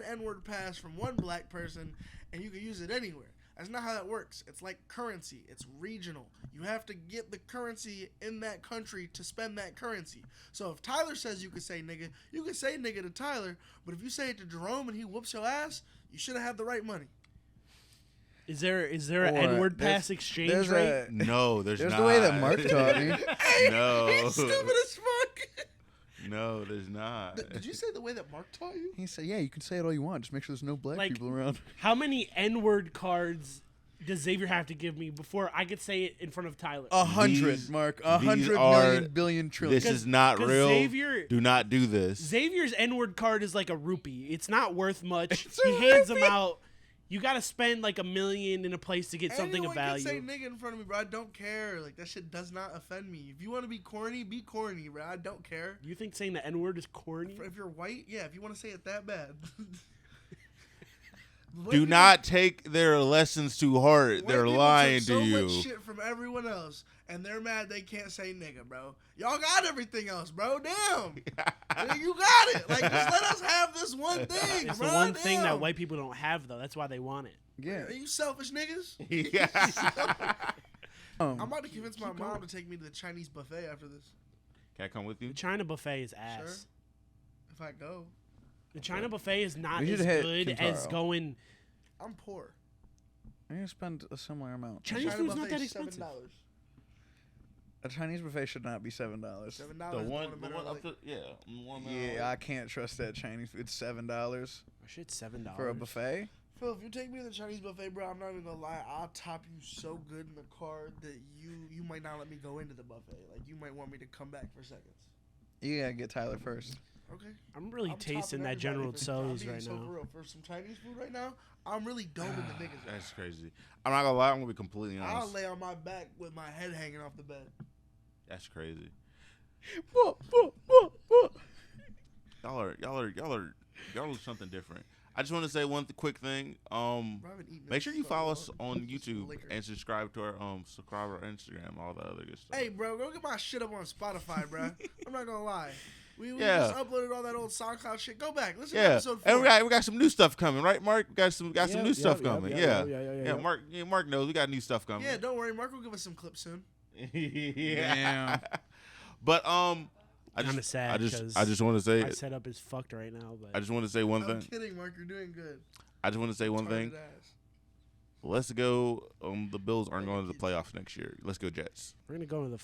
D: N-word pass from one black person and you can use it anywhere. That's not how that works. It's like currency. It's regional. You have to get the currency in that country to spend that currency. So if Tyler says you can say nigga, you can say nigga to Tyler, but if you say it to Jerome and he whoops your ass, you should have had the right money.
A: Is there an
C: Or
A: N word
C: there's-
A: pass exchange
C: There's
A: rate?
B: No, there's
C: There's
B: not.
C: the way that Mark taught me.
D: Hey,
B: No.
D: he's stupid as fuck.
B: No, there's not.
D: Did you say the way that Mark taught you?
C: He said, "Yeah, you can say it all you want. Just make sure there's no black
A: Like-
C: people around."
A: How many N word cards does Xavier have to give me before I could say it in front of Tyler?
C: 100,
B: These-
C: Mark.
B: these
C: 100
B: are-
C: million billion trillion.
B: This is not
A: 'cause
B: real.
A: Xavier-
B: Do not do this.
A: Xavier's N-word card is like a rupee. It's not worth much.
C: It's a
A: He hands them
C: rupee.
A: out. You got to spend like $1 million in a place to get something of
D: Anyone
A: value.
D: can say nigga in front of me, bro. I don't care. Like that shit does not offend me. If you want to be corny, bro. I don't care.
A: You think saying the N-word is corny?
D: If you're white, yeah. If you want to say it that bad. White
B: Do
D: people-
B: not take their lessons to heart.
D: white
B: They're
D: people
B: lying
D: took
B: to
D: so
B: you.
D: much shit from everyone else, and they're mad they can't say nigga, bro. Y'all got everything else, bro. Damn. Nigga, you got it. Like just let us have this one thing,
A: It's
D: bro.
A: the one thing that
D: Damn.
A: white people don't have, though. That's why they want it.
C: Yeah.
D: Are you selfish niggas?
B: Yeah.
D: I'm about to convince my mom to take me to the Chinese buffet after this.
B: Can I come with you?
A: The China buffet is ass.
D: Sure. If I go,
A: The China buffet is not
C: We should
A: as
C: hit
A: good
C: Kintaro.
A: as going.
D: I'm poor.
C: I'm gonna spend a similar amount.
A: Chinese
D: China
A: food's not that
D: buffet's
A: expensive.
D: $7.
C: A Chinese buffet should not be $7.
D: $7.
B: The
D: going
B: one,
D: to
B: the
D: Mineral
B: one up
D: Lake.
B: the, yeah, the one
C: Yeah, I can't trust that Chinese food. It's $7
A: Oh, shit, $7
C: for a buffet.
D: Phil, if you take me to the Chinese buffet, bro, I'm not even gonna lie. I'll top you so good in the car that you might not let me go into the buffet. Like you might want me to come back for seconds.
C: You gotta get Tyler first.
D: Okay.
A: I'm really
D: I'm
A: tasting
D: topping
A: that
D: everybody
A: General
D: for- I'm
A: Tso's
D: being
A: right
D: so
A: now.
D: For real. For some Chinese food right now, I'm really doming the niggas.
B: That's crazy. I'm not gonna lie. I'm gonna be completely
D: I'll
B: honest.
D: lay on my back with my head hanging off the bed.
B: That's crazy.
C: Whoa, whoa, whoa, whoa.
B: Y'all are something different. I just want to say one quick thing.
D: Bro, I haven't eaten
B: Make
D: in
B: sure you
D: so
B: follow us
D: long.
B: on
D: Some
B: YouTube
D: liquor.
B: and subscribe to our Instagram, all the other good stuff.
D: Hey, bro, go get my shit up on Spotify, bro. I'm not gonna lie. We
B: Yeah.
D: just uploaded all that old SoundCloud shit. Go back. Listen to
B: Yeah,
D: episode 4.
B: and we got some new stuff coming, right, Mark? We got some new stuff coming. Yeah.
A: yeah.
B: Mark knows we got new stuff coming.
D: Yeah, don't worry. Mark will give us some clips soon.
B: yeah. But I
A: Kinda
B: just
A: sad, 'cause
B: I just want to say
A: My setup is fucked right now,
B: I
A: but
B: just want to say one
D: I'm
B: thing.
D: kidding, Mark. You're doing good.
B: I just want to say one thing.
D: Retarded ass.
B: Let's go. The Bills aren't going to the playoffs next year. Let's go Jets.
A: We're gonna go to the.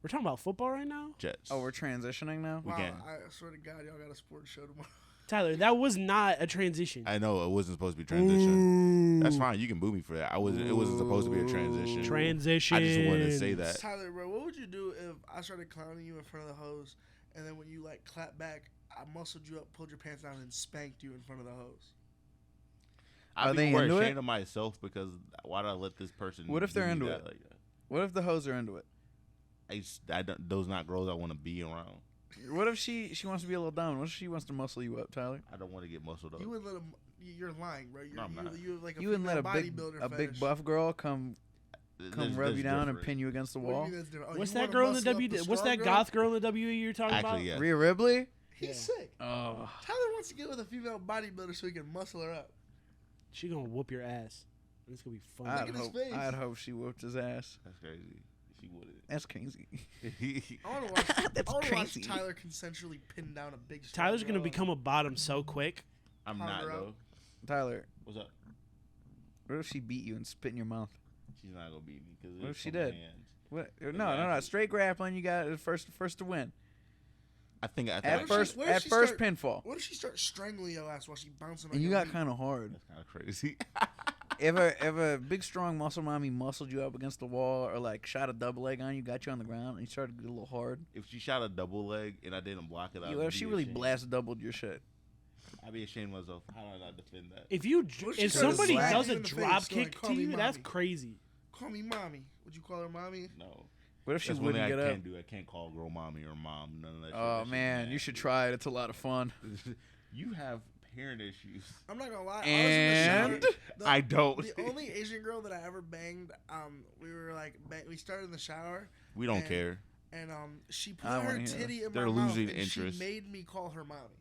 A: We're talking about football right now,
B: Jets.
C: Oh, we're transitioning now.
B: We
D: Wow,
B: can.
D: I swear to God, y'all got a sports show tomorrow.
A: Tyler. That was not a transition.
B: I know it wasn't supposed to be transition. That's fine. You can boo me for that. It wasn't supposed to be a transition.
A: Transition.
B: I just wanted to say that.
D: Tyler, bro, what would you do if I started clowning you in front of the hose, and then when you like clap back, I muscled you up, pulled your pants down, and spanked you in front of the hose?
C: Are
B: I'd
C: they
B: be more
C: into it?
B: ashamed of myself because why did I let this person?
C: What if
B: do
C: they're
B: me
C: into
B: that
C: it?
B: Like that?
C: What if the hoes are into it?
B: Those not girls I want to be around.
C: What if she wants to be a little down? What if she wants to muscle you up, Tyler?
B: I don't want to get muscled up.
D: You wouldn't let him. You're lying, bro.
B: No, I'm not.
D: You have like a
C: You wouldn't let
D: female
C: a big
D: bodybuilder
C: big
D: fetish.
C: buff girl come
B: There's
C: rub you down and
B: different.
C: pin you against the
D: What do you
C: wall?
D: mean that's different? Oh,
A: What's
D: you
A: that
D: wanna
A: girl in the
D: muscle up
A: W? What's
D: strong
A: that
D: girl?
A: goth girl in the WWE you're talking
B: Actually,
A: about?
B: yeah.
C: Rhea Ripley?
D: He's
A: Yeah.
D: sick.
C: Oh,
D: Tyler wants to get with a female bodybuilder so he can muscle her up.
A: She gonna whoop your ass. It's gonna be fun.
C: I'd
D: at his
C: hope,
D: face.
C: I'd hope she whooped his ass.
B: That's crazy. She wouldn't.
C: That's crazy.
D: I want to watch.
C: That's
D: I want to watch
C: crazy.
D: Tyler consensually pin down a big. strong
A: Tyler's gonna
D: girl.
A: become a bottom so quick.
B: I'm
D: Pound
B: not
D: her
B: though.
D: up.
C: Tyler,
B: What's up?
C: what if she beat you and spit in your mouth?
B: She's not gonna beat me because
C: What if she did? What? No,
B: Yeah.
C: Straight grappling. You got it first to win.
B: I think
C: At
D: if she-
C: first,
D: what if
C: at
D: she
C: first
D: start-
C: pinfall.
D: What if she starts strangling your ass while she bouncing on
C: And you
D: your
C: got
D: knee?
C: kind of hard.
B: that's kind of crazy.
C: If a big strong muscle mommy muscled you up against the wall or like shot a double leg on you, got you on the ground, and you started to get a little hard.
B: If she shot a double leg and I didn't block it,
C: What if she really blast doubled your shit?
B: I'd be ashamed of myself. How do I not defend that?
A: If you
D: What if she
A: if
D: started
A: somebody
C: slapping
A: does
D: you
A: a
D: in the face,
A: drop
D: so, like,
A: kick
D: call
A: to
D: me
A: you, that's
D: mommy.
A: crazy.
D: Call me mommy. Would you call her mommy?
B: No.
C: What if she
B: That's one thing
C: wouldn't
B: I
C: get up?
B: can't do. I can't call a girl mommy or mom. None of that shit.
C: Oh
B: That shit
C: man, you should
B: nasty.
C: try it. It's a lot of fun.
B: You have parent issues.
D: I'm not gonna lie.
C: And?
D: I was in the shower.
B: I don't.
D: The only Asian girl that I ever banged, we were like, we started in the shower,
B: We don't
D: and-
B: care.
D: and she put
C: I
D: her
C: wanna hear
D: titty in
B: They're
D: my mouth,
B: losing
D: and
B: interest.
D: she made me call her mommy.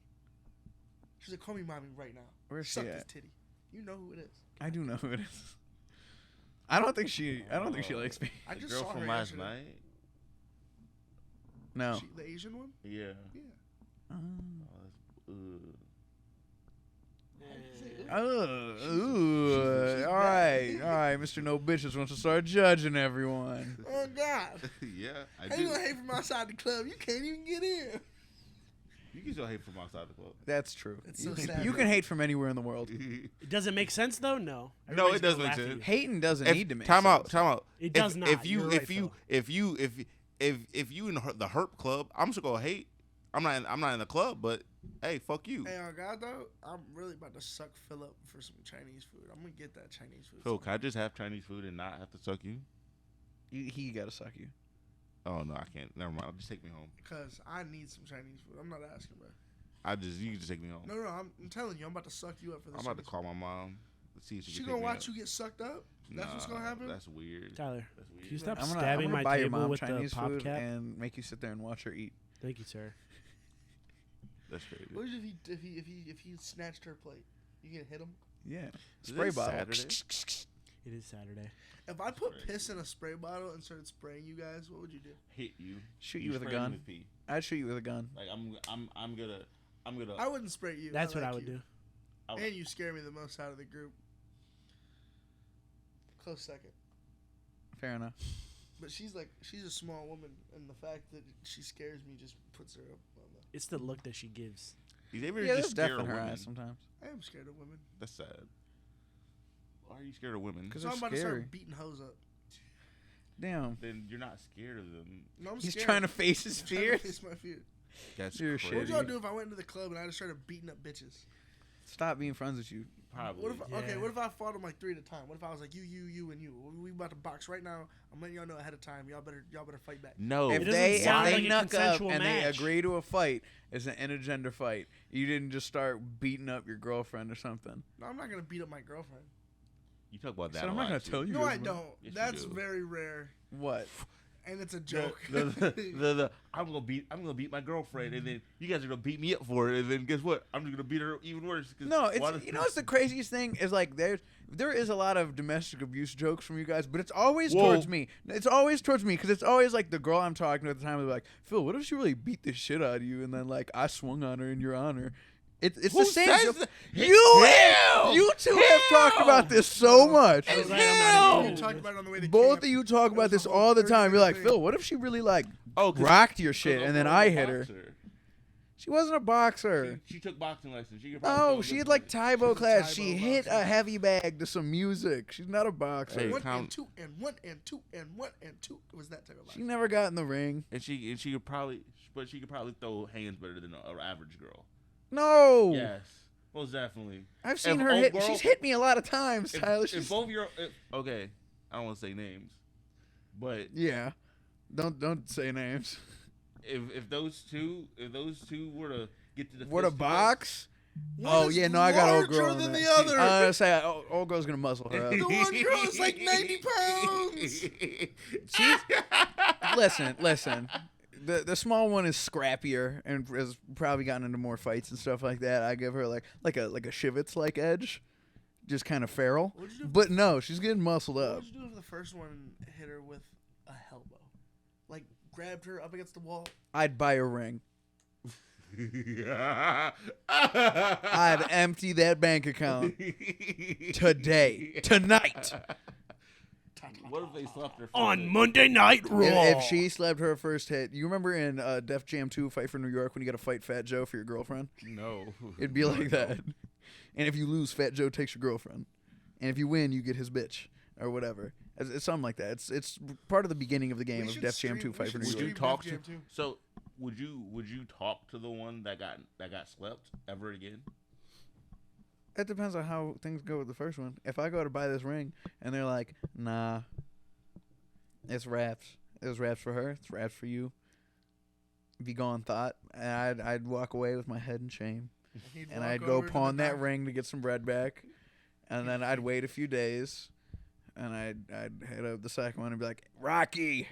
D: She's like, call me mommy right now.
C: Where's she
D: Suck this
C: at?
D: titty. You know who it is.
C: I do know who it is. I don't think she likes me.
D: I
B: The
D: just
B: girl
D: saw
B: from
D: her
B: last
D: yesterday.
B: night.
C: No.
D: The Asian one?
B: Yeah.
D: Yeah.
C: Oh,
B: That's,
C: ooh, all right. Mr. No Bitches wants to start judging everyone.
D: Oh God!
B: yeah, I
D: How you
B: do.
D: gonna hate from outside the club? You can't even get in.
B: You can still hate from outside the club.
C: That's true.
D: It's
C: You
D: so
C: can,
D: sad.
C: you can hate from anywhere in the world.
A: Does it make sense though? No.
B: No, it
A: Everybody's
B: does
A: gonna
B: make
A: laugh at
B: sense.
A: you.
C: Hating doesn't
B: If-
C: need to make
B: time out.
C: sense.
B: Time out.
A: It does not.
B: If you
A: You're right, Phil.
B: if you in the herp club, I'm just gonna hate. I'm not in the club, but hey, fuck you.
D: Hey, on God though, I'm really about to suck Phil up for some Chinese food. I'm gonna get that Chinese food.
B: Phil, can I just have Chinese food and not have to suck you?
C: He gotta suck you.
B: Oh no, I can't. Never mind. Just take me home.
D: Because I need some Chinese food. I'm not asking, bro.
B: You can just take me home.
D: No, I'm telling you, I'm about to suck you up for this.
B: I'm about to
D: Chinese
B: call my mom. Let's see if she
D: food. She
B: can
D: gonna
B: take me
D: watch
B: out.
D: you get sucked up? That's what's gonna happen?
B: That's weird.
A: Tyler,
B: That's weird.
A: can you stop
C: I'm
A: stabbing
C: gonna
A: my
C: buy your
A: table
C: mom
A: with
C: Chinese
A: the pop
C: food
A: cap?
C: and make you sit there and watch her eat.
A: Thank you, sir.
B: That's crazy.
D: What if he snatched her plate? You gonna hit him?
C: Yeah.
B: Is
C: Spray
B: this
C: bottle.
B: Saturday?
A: It is Saturday.
D: If I put
B: crazy.
D: piss in a spray bottle and started spraying you guys, what would you do?
B: Hit you.
C: Shoot you with a
B: spray me
C: gun.
B: with pee.
C: I'd shoot you with a gun.
B: Like I'm gonna.
D: I wouldn't spray you.
A: That's what
D: like
A: I would
D: you.
A: do.
B: I would-
D: And you scare me the most out of the group. Close second.
C: Fair enough.
D: But she's a small woman, and the fact that she scares me just puts her up on the.
A: It's the look that she gives.
B: He's able to
C: Yeah,
B: just
C: there's
B: scare
C: death in her
B: women.
C: eyes sometimes.
D: I am scared of women.
B: That's sad. Why are you scared of women?
C: 'Cause
D: So
C: they're
D: I'm about to
C: scary.
D: start beating hoes up.
C: Damn.
B: Then you're not scared of them.
D: No, I'm
C: He's
D: scared.
C: trying to face his
D: I'm trying to
C: fears.
D: face my fear.
B: That's
C: You're
B: crazy.
D: What would
C: shitty.
D: y'all do if I went into the club and I just started beating up bitches?
C: Stop being friends with you.
B: Probably.
D: What if okay?
A: Yeah.
D: What if I fought them like 3 at a time? What if I was like you, and you? We about to box right now. I'm letting y'all know ahead of time. Y'all better fight back.
B: no.
C: If
A: doesn't
C: they
A: sound like a
C: knuck up
A: consensual
C: and they
A: match.
C: agree to a fight, it's an intergender fight. You didn't just start beating up your girlfriend or something.
D: No, I'm not gonna beat up my girlfriend.
B: You talk about that.
C: So
B: a
C: I'm not
B: lot,
C: gonna
B: too.
C: tell you.
D: No, I
C: this,
D: don't.
B: Yes, you
D: That's
B: do.
D: very rare,
C: What?
D: and it's a
B: The,
D: joke.
B: the I'm gonna beat my girlfriend, and then you guys are gonna beat me up for it, and then guess what? I'm just gonna beat her even worse. 'Cause
C: No,
B: why
C: it's it's the craziest thing is like there is a lot of domestic abuse jokes from you guys, but it's always
B: Whoa.
C: towards me. It's always towards me because it's always like the girl I'm talking to at the time is like, Phil, what if she really beat the shit out of you and then like I swung on her in your honor? It's the
B: Who
C: same.
B: says
C: joke.
B: that?
C: You two have talked about this so much.
A: I'm glad I'm not
D: You
A: in
D: talked about it on the way to
C: Both
D: camp.
C: of you talk
D: It
C: about
D: was
C: this
D: a whole
C: all the
D: 30
C: time. You're like,
D: minute thing.
C: Phil, what if she really like
B: Oh, 'cause-
C: rocked your shit
B: 'cause
C: and then
B: I'm
C: I
B: a
C: hit her?
B: boxer.
C: She wasn't a boxer.
B: She took boxing lessons. She could probably throw
C: No,
B: a
C: she
B: good
C: had like
B: punch.
C: Taibo
D: a
C: class.
D: Taibo
C: She hit
D: boxer.
C: a heavy bag to some music. She's not a boxer.
B: Hey,
D: One
B: calm-
D: and two and one and two and one and two. It was that type of life.
C: She never got in the ring.
B: and she could probably, but she could probably throw hands better than an average girl.
C: No.
B: Yes, most definitely.
C: I've seen
B: If
C: her
B: old
C: hit.
B: girl-
C: She's hit me a lot of times,
B: If,
C: Tyler.
B: if
C: She's,
B: both your okay, I don't want to say names, but
C: yeah. Don't say names.
B: if those two were to get to the
C: What a
B: fist fight-
C: box.
D: One
C: Oh
D: is
C: yeah, no, I got old
D: larger
C: girl. in
D: than
C: that.
D: the other.
C: I was gonna say old girl's gonna muscle her up.
D: The one girl is like 90 pounds.
C: Listen. The small one is scrappier and has probably gotten into more fights and stuff like that. I give her like a Shivitz like edge, just kind of feral.
D: What'd you do?
C: But no, she's getting muscled
D: What
C: up.
D: would you do if the first one hit her with a elbow? Like grabbed her up against the wall.
C: I'd buy a ring.
B: I'd
C: I'd empty that bank account today, tonight.
B: What if they slapped her
A: On Monday Night Raw.
C: If she slept her first hit, you remember in Def Jam 2 Fight for New York when you got to fight Fat Joe for your girlfriend?
B: No,
C: It'd be like that. And if you lose, Fat Joe takes your girlfriend. And if you win, you get his bitch or whatever. It's something like that. It's part of the beginning of the game
D: We
C: of
D: should
C: Def Jam
D: stream-
C: 2 Fight
D: we
C: for
D: should
C: New
B: Would
C: York.
B: you
D: stream
B: talk
D: Def
B: to?
D: Jam too.
B: So would you talk to the one that got slept ever again?
C: It depends on how things go with the first one. If I go to buy this ring and they're like, nah, it's wraps. It was wraps for her. It's wraps for you. Be gone thought. And I'd walk away with my head in shame.
D: He'd
C: And
D: walk
C: I'd go
D: over to
C: pawn
D: the
C: that
D: doctor.
C: ring to get some bread back. And then I'd wait a few days. And I'd hit up the second one and be like, Rocky.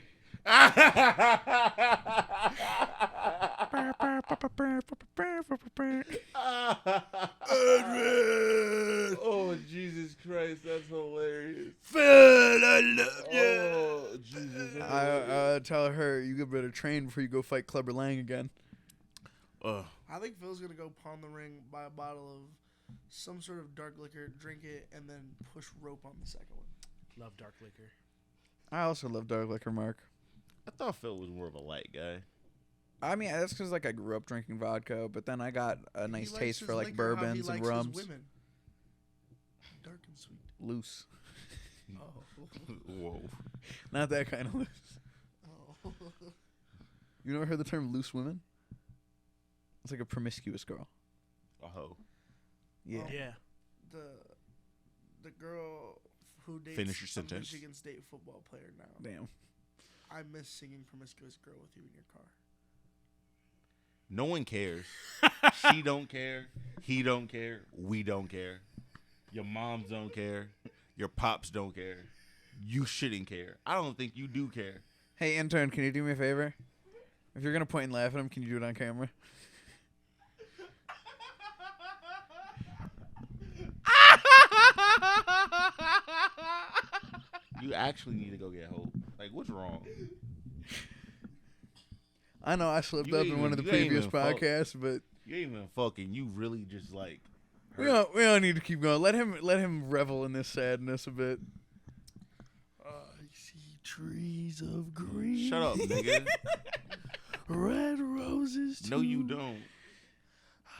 B: Oh Jesus Christ, that's hilarious.
A: Phil, I love you.
B: Oh Jesus. that's hilarious.
C: I tell her, you better train before you go fight Clubber Lang again.
B: Ugh.
D: I think Phil's gonna go pawn the ring, buy a bottle of some sort of dark liquor, drink it, and then push rope on the second one.
A: Love dark liquor.
C: I also love dark liquor, Mark.
B: I thought Phil was more of a light guy.
C: I mean, that's because like I grew up drinking vodka, but then I got a
D: He
C: nice
D: likes
C: taste
D: his
C: for like
D: liquor how he
C: bourbons and
D: likes his
C: rums.
D: women. Dark and sweet.
C: Loose,
D: Oh.
B: Whoa.
C: not that kind of loose.
D: Oh.
C: You never heard the term loose women? It's like a promiscuous girl.
B: A hoe.
C: Yeah.
D: Oh.
A: Yeah.
D: The girl who dates
B: Finish your
D: a
B: sentence.
D: Michigan State football player now.
C: Damn.
D: I miss singing "Promiscuous Girl" with you in your car.
B: No one cares. She don't care. He don't care. We don't care. Your moms don't care. Your pops don't care. You shouldn't care. I don't think you do care.
C: Hey, intern, can you do me a favor? If you're gonna point and laugh at him, can you do it on camera?
B: You actually need to go get hope. Like, what's wrong?
C: I know I slipped
B: You
C: up
B: ain't
C: in one of
B: even-
C: the
B: you ain't
C: previous
B: even fuck.
C: podcasts, but
B: You ain't even fucking. You really just like.
C: we don't need to keep going. Let him revel in this sadness a bit.
D: I see trees of green.
B: Shut up, nigga.
D: Red roses.
B: No, you
D: too.
B: don't.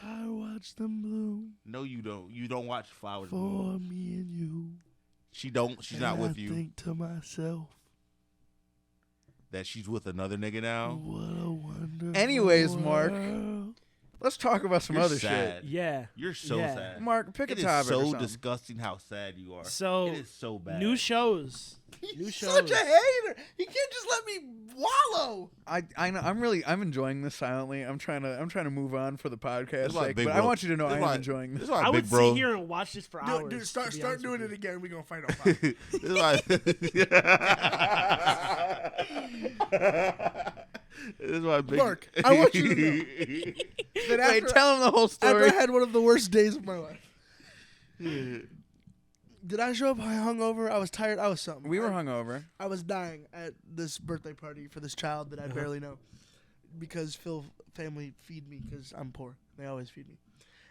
D: I watch them bloom
B: No, you don't. You don't watch flowers
D: for
B: bloom.
D: me and you.
B: She don't. She's
D: And
B: not
D: I
B: with you.
D: think to myself,
B: That she's with another nigga now.
D: what a wonderful
C: Anyways, Mark.
D: world.
C: Let's talk about some
B: You're
C: other
B: sad.
A: Yeah.
B: You're so
A: Yeah.
B: sad.
C: shit. Mark, pick
B: It
C: a
B: is
C: topic or
B: so
C: something.
B: disgusting how sad you are.
A: So
B: it is so bad.
A: new shows. New
D: He's
A: shows.
D: such a hater. He can't just let me wallow.
C: I know I'm enjoying this silently. I'm trying to move on for the podcast
B: This is why
C: sake,
B: Big
C: but I
B: Bro-
C: want you to know
B: this
C: I'm
B: is why-
C: enjoying
B: This
C: this.
B: is why
A: I would
B: Big Bro.
A: sit here and watch this for hours.
D: Dude, start
A: to be
D: start
A: honest
D: doing
A: with
D: it
A: you.
D: again. We gonna fight on fight.
B: This is why. This is why Big.
D: Mark, I want you to know that
C: Wait,
D: after,
C: tell him the whole
D: after I
C: story.
D: had one of the worst days of my life. Did I show up hungover? I was tired. I was something.
C: We were
D: I-
C: hungover.
D: I was dying at this birthday party for this child that I barely know, because Phil family feed me because I'm poor. They always feed me,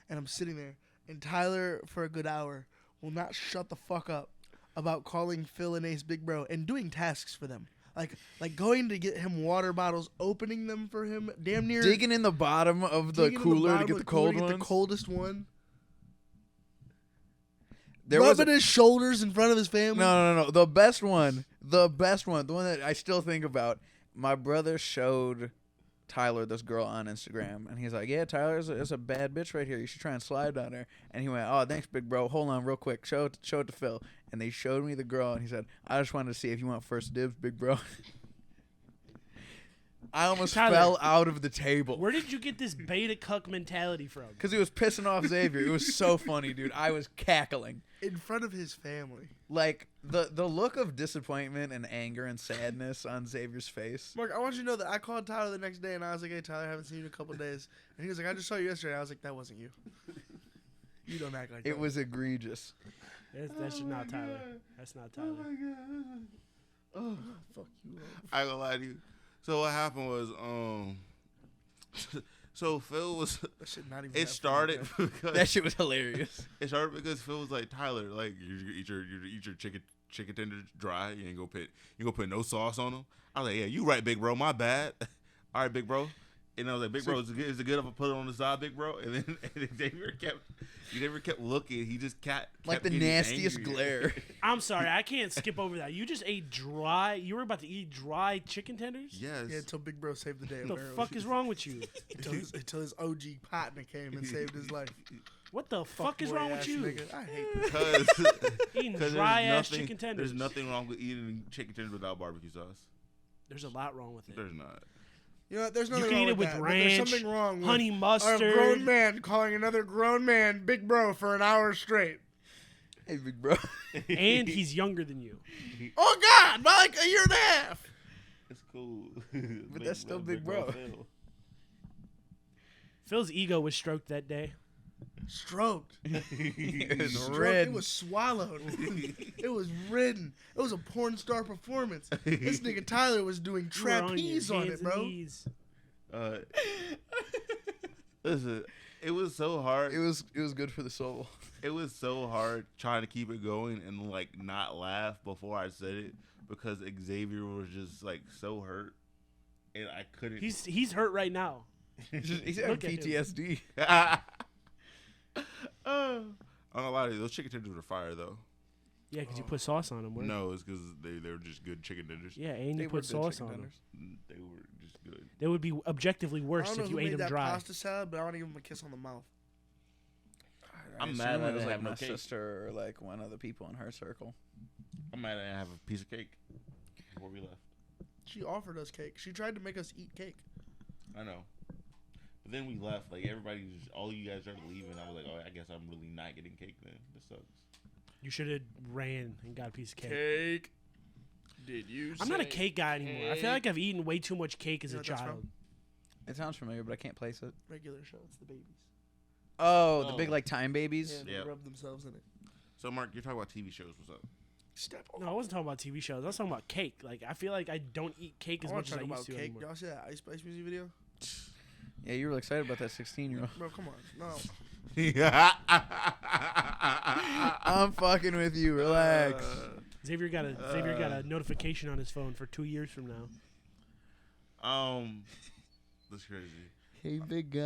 D: and I'm sitting there, and Tyler for a good hour will not shut the fuck up about calling Phil and Ace big bro and doing tasks for them. Like going to get him water bottles, opening them for him, damn near
C: Digging in the bottom of the
D: digging in
C: cooler to
D: bottom
C: get
D: of
C: the cold
D: cooler to
C: ones.
D: get the coldest one.
C: There was
D: Rubbing his shoulders in front of his family.
C: no. The best one, the one that I still think about. My brother showed Tyler this girl on Instagram, and he's like, "Yeah, Tyler is a bad bitch right here. You should try and slide on her." And he went, "Oh, thanks, big bro. Hold on, real quick. Show it to Phil." And they showed me the girl, and he said, "I just wanted to see if you want first dibs, big bro." I almost
A: Tyler,
C: fell out of the table
A: Where did you get this beta cuck mentality from?
C: because he was pissing off Xavier. It was so funny, dude. I was cackling.
D: In front of his family.
C: Like the look of disappointment and anger and sadness on Xavier's face.
D: Mark, I want you to know that I called Tyler the next day and I was like, "Hey, Tyler, I haven't seen you in a couple of days." And he was like, "I just saw you yesterday." I was like, "That wasn't you. You don't act like that."
C: It was egregious.
A: That's not Tyler. That's not Tyler.
D: Oh, fuck you.
B: I ain't gonna lie to you. So what happened was, so Phil was.
D: That shit not even.
B: It
D: that
B: started
D: funny,
B: because
C: That shit was hilarious.
B: it started because Phil was like, Tyler, like you eat your chicken tenders dry. You ain't gonna put no sauce on them. I was like, yeah, you right, big bro. My bad. All right, big bro. And I was like, big bro, is it good if I put it on the side, big bro? And then he never kept looking. He just kept
C: Like the
B: getting
C: nastiest
B: angry.
C: glare.
A: I'm sorry, I can't skip over that. You just ate dry. You were about to eat dry chicken tenders.
B: Yes.
D: Yeah, until Big Bro saved the day.
A: What the fuck is wrong with you?
D: Until his OG partner came and saved his life.
A: What the fuck is wrong with
D: Fuckboy-ass
A: you?
D: nigga. I hate that.
A: Eating
B: Because
A: dry ass chicken tenders.
B: There's nothing wrong with eating chicken tenders without barbecue sauce.
A: There's a lot wrong with it.
B: There's not.
D: You know what? There's
A: You
D: nothing
A: can
D: wrong
A: eat it
D: with
A: with
D: that, but
A: ranch,
D: there's something wrong with
A: honey mustard.
D: a grown man calling another grown man Big Bro for an hour straight.
C: Hey, big bro.
A: And he's younger than you.
D: Oh God, by like a year and a half.
B: It's cool.
C: But that's still big bro.
B: Phil.
A: Phil's ego was stroked that day.
D: Stroked.
C: It was
D: Stroked.
C: red.
D: It was swallowed. It was ridden. It was a porn star performance. This nigga Tyler was doing
A: You were on your
D: trapeze on
A: hands
D: it,
A: and
D: bro.
A: knees.
B: Listen, it was so hard.
C: It was good for the soul.
B: It was so hard trying to keep it going and like not laugh before I said it because Xavier was just like so hurt, and I couldn't.
A: He's hurt right now.
C: He's had
A: Look at him.
C: PTSD.
B: I'm gonna lie to you, those chicken tenders were fire though.
A: Yeah, because you put sauce on them.
B: No, it's because they were just good chicken tenders.
A: Yeah, and
C: They
A: you
C: were
A: put
C: good
A: sauce
C: chicken
A: on them.
C: tenders.
B: They were just good.
A: They would be objectively
D: I
A: worse
D: don't know
A: if
D: who
A: you ate
D: made
A: them
D: that
A: dry.
D: pasta salad, but I want to give him a kiss on the mouth.
B: I'm
C: I
B: mad
C: assume
B: I
C: it was
B: didn't
C: like
B: have no
C: my
B: cake.
C: sister or like one of the people in her circle.
B: I'm mad I didn't have a piece of cake before we left.
D: She offered us cake. She tried to make us eat cake.
B: I know. But then we left. Like everybody, all you guys started leaving. I was like, oh, I guess I'm really not getting cake then. This sucks.
A: You should have ran and got a piece of cake.
D: Cake. Did you?
A: I'm not a cake guy anymore. I feel like I've eaten way too much cake as
D: You know
A: a
D: what that's
A: child.
D: from?
C: It sounds familiar, but I can't place it.
D: Regular show. It's the babies.
C: Oh, the
B: Oh.
C: big like time babies.
D: Yeah, they
B: Yep.
D: rub themselves in it.
B: So, Mark, you're talking about TV shows. What's up?
D: Step on.
A: No, I wasn't talking about TV shows. I was talking about cake. Like I feel like I don't eat cake as
D: I want
A: much
D: to
A: as I
D: talk
A: used
D: about
A: to
D: cake.
A: anymore.
D: Y'all see that Ice Spice music video?
C: Yeah, you were excited about that 16-year-old.
D: Bro, come on. No.
C: I'm fucking with you. Relax.
A: Xavier got a notification on his phone for 2 years from now.
B: That's crazy.
C: Hey, big guy.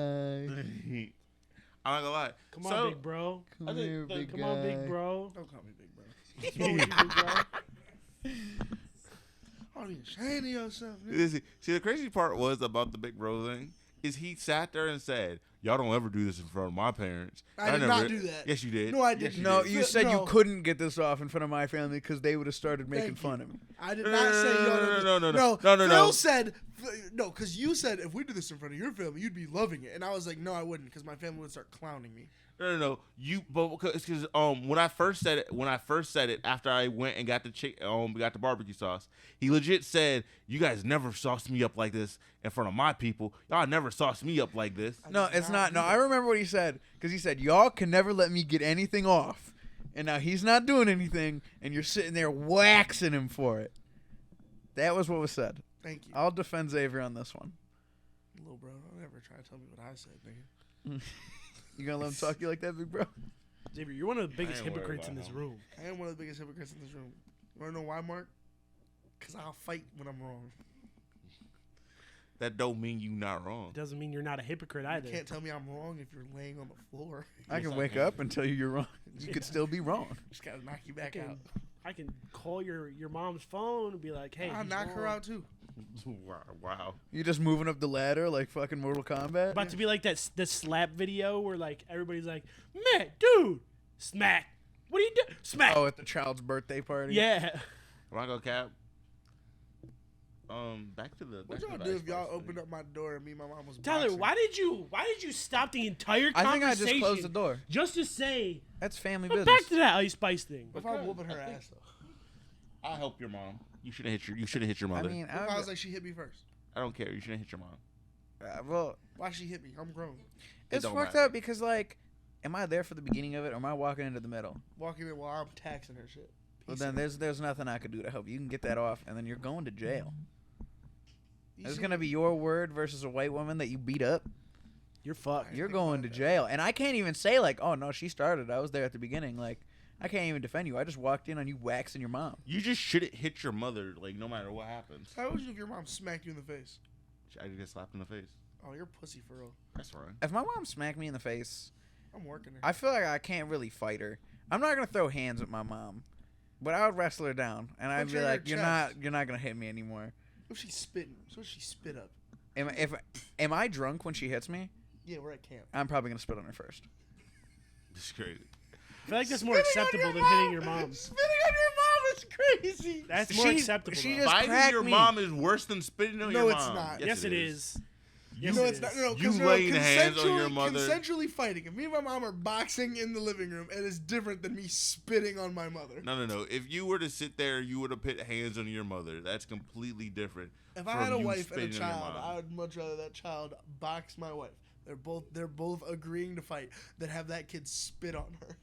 B: I'm not gonna lie.
A: Come
B: So-
A: on, big bro.
C: Come
B: I think-
C: here, big
A: Come
C: guy.
A: on, big bro.
D: Don't call me big bro.
A: What's wrong with you, big bro?
D: Oh, you ashamed of yourself. nigga.
B: See, the crazy part was about the big bro thing is he sat there and said, "Y'all don't ever do this in front of my parents."
D: I did not do that.
B: Yes, you did.
D: No, I
B: Yes,
D: didn't.
C: No,
B: did.
C: you said you
D: No.
C: couldn't get this off in front of my family because they would have started making
D: Thank
C: fun
D: you.
C: of me.
D: I did
B: No,
D: not
B: no,
D: say
B: no,
D: y'all
B: no,
D: don't
B: no,
D: do-
B: no, no, no,
D: Phil
B: no.
D: said no, because you said if we did this in front of your family, you'd be loving it, and I was like, no, I wouldn't, because my family would start clowning me.
B: No. But because when I first said it after I went and got got the barbecue sauce, he legit said, "You guys never sauced me up like this in front of my people. Y'all never sauced me up like this."
C: No,
D: did
C: it's
D: not
C: not. No,
D: do
C: I remember what he said because he said, "Y'all can never let me get anything off," and now he's not doing anything, and you're sitting there waxing him for it. That was what was said.
D: Thank you,
C: I'll defend Xavier on this one.
D: little bro. Don't ever try to tell me what I said, nigga.
C: You gonna let him talk to you like that, big bro?
A: Xavier, you're one of the biggest
B: ain't worried
A: hypocrites in
B: about
A: this
B: him.
A: room.
D: I am one of the biggest hypocrites in this room. You wanna know why, Mark? Because I'll fight when I'm wrong.
B: That don't mean you not wrong.
A: It doesn't mean you're not a hypocrite either.
D: You can't tell me I'm wrong if you're laying on the floor.
C: I can
B: I
C: wake
B: can.
C: up and tell you you're wrong. You could still be wrong.
D: Just gotta knock you back
A: can-
D: out.
A: I can call your mom's phone and be like, "Hey,
D: I'll
A: he's
D: knock her
A: wrong."
D: out too.
B: Wow.
C: You just moving up the ladder like fucking Mortal Kombat.
A: About to be like that the slap video where like everybody's like, "Man, dude, smack! What are you doing? Smack!"
C: Oh, at the child's birthday party.
A: Yeah.
B: Am I gonna cap? Back to the.
D: What
B: back to
D: y'all
B: the
D: do if y'all
B: Icebox
D: opened
B: thing.
D: up my door and me and my mom was
A: Tyler,
D: boxing?
A: why did you stop the entire
C: I
A: conversation?
C: think I just closed the door.
A: Just to say,
C: That's family
A: but
C: business.
A: back to that Ice Spice thing.
D: If I'm whooping her ass though.
B: I'll help your mom. You should have hit your
C: I
B: mother.
C: mean,
D: If I was like she hit me first.
B: I don't care. You shouldn't hit your mom.
C: well,
D: Why she hit me? I'm grown.
C: it's
B: don't
C: fucked
B: matter.
C: up because like, am I there for the beginning of it or am I walking into the middle?
D: Walking in while I'm taxing her shit.
C: Well,
D: Piece
C: then
D: of-
C: there's nothing I could do to help. You can get that off, and then you're going to jail.
D: You
C: It's
D: see-
C: gonna be your word versus a white woman that you beat up.
A: You're fucked.
C: You're
D: think
C: going
D: about
C: to
D: that.
C: jail, and I can't even say like, "Oh no, she started. I was there at the beginning." Like, I can't even defend you. I just walked in on you waxing your mom.
B: You just shouldn't hit your mother. Like no matter what happens.
D: How would you if your mom smacked you in the face?
B: I get slapped in the face.
D: Oh, you're pussy for real.
B: That's fine.
C: If my mom smacked me in the face,
D: I'm working her.
C: I feel like I can't really fight her. I'm not gonna throw hands at my mom, but I would wrestle her down, and I'd
D: Punch
C: be
D: her in her
C: like, "You're
D: chest.
C: not gonna hit me anymore."
D: What if she's spitting? So she spit up.
C: Am I drunk when she hits me?
D: Yeah, we're at camp.
C: I'm probably gonna spit on her first.
B: This is crazy.
A: I feel like that's more acceptable than hitting your mom.
D: Spitting on your mom is crazy.
A: That's more
C: She-
A: acceptable.
C: she
A: though.
C: just
B: Biting
C: cracked
B: your
C: me.
B: mom is worse than spitting on
D: No,
B: your
D: it's
B: mom.
D: not.
A: Yes, it is.
B: You,
D: No,
A: it
D: it's not.
A: is.
D: No,
B: You
D: 'cause
B: laying hands on your
D: consensually-
B: mother.
D: Consensually fighting. If me and my mom are boxing in the living room, it is different than me spitting on my mother.
B: No. If you were to sit there, you would have put hands on your mother. That's completely different.
D: If I had a
B: from you
D: wife and a
B: spitting on your
D: child,
B: mom.
D: I would much rather that child box my wife. They're both agreeing to fight than have that kid spit on her.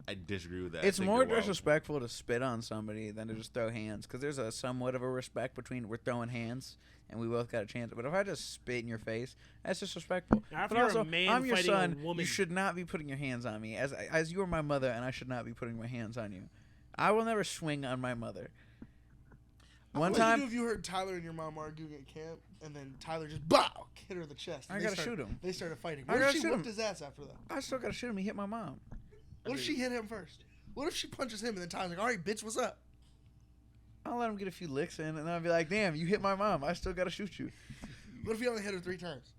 B: I disagree with that.
C: It's
B: I think
C: more
B: you're wild.
C: disrespectful to spit on somebody than to just throw hands, because there's a somewhat of a respect between we're throwing hands and we both got a chance. But if I just spit in your face, that's disrespectful.
A: Now, if
C: But
A: you're a
C: also,
A: man
C: I'm your
A: fighting a
C: son.
A: woman-
C: You should not be putting your hands on me. As you are my mother, and I should not be putting my hands on you. I will never swing on my mother. One
D: What would you do
C: time,
D: if you heard Tyler and your mom arguing at camp, and then Tyler just bow hit her in the chest.
C: I
D: and
C: gotta
D: they
C: shoot him.
D: They started fighting.
C: I
D: What if
C: gotta
D: she
C: shoot
D: whooped
C: him.
D: his ass after that?
C: I still gotta shoot him. He hit my mom.
D: What if she hit him first? What if she punches him and then Tyler's like, "All right, bitch, what's up?"
C: I'll let him get a few licks in, and then I'll be like, "Damn, you hit my mom. I still gotta shoot you."
D: What if he only hit her 3 times?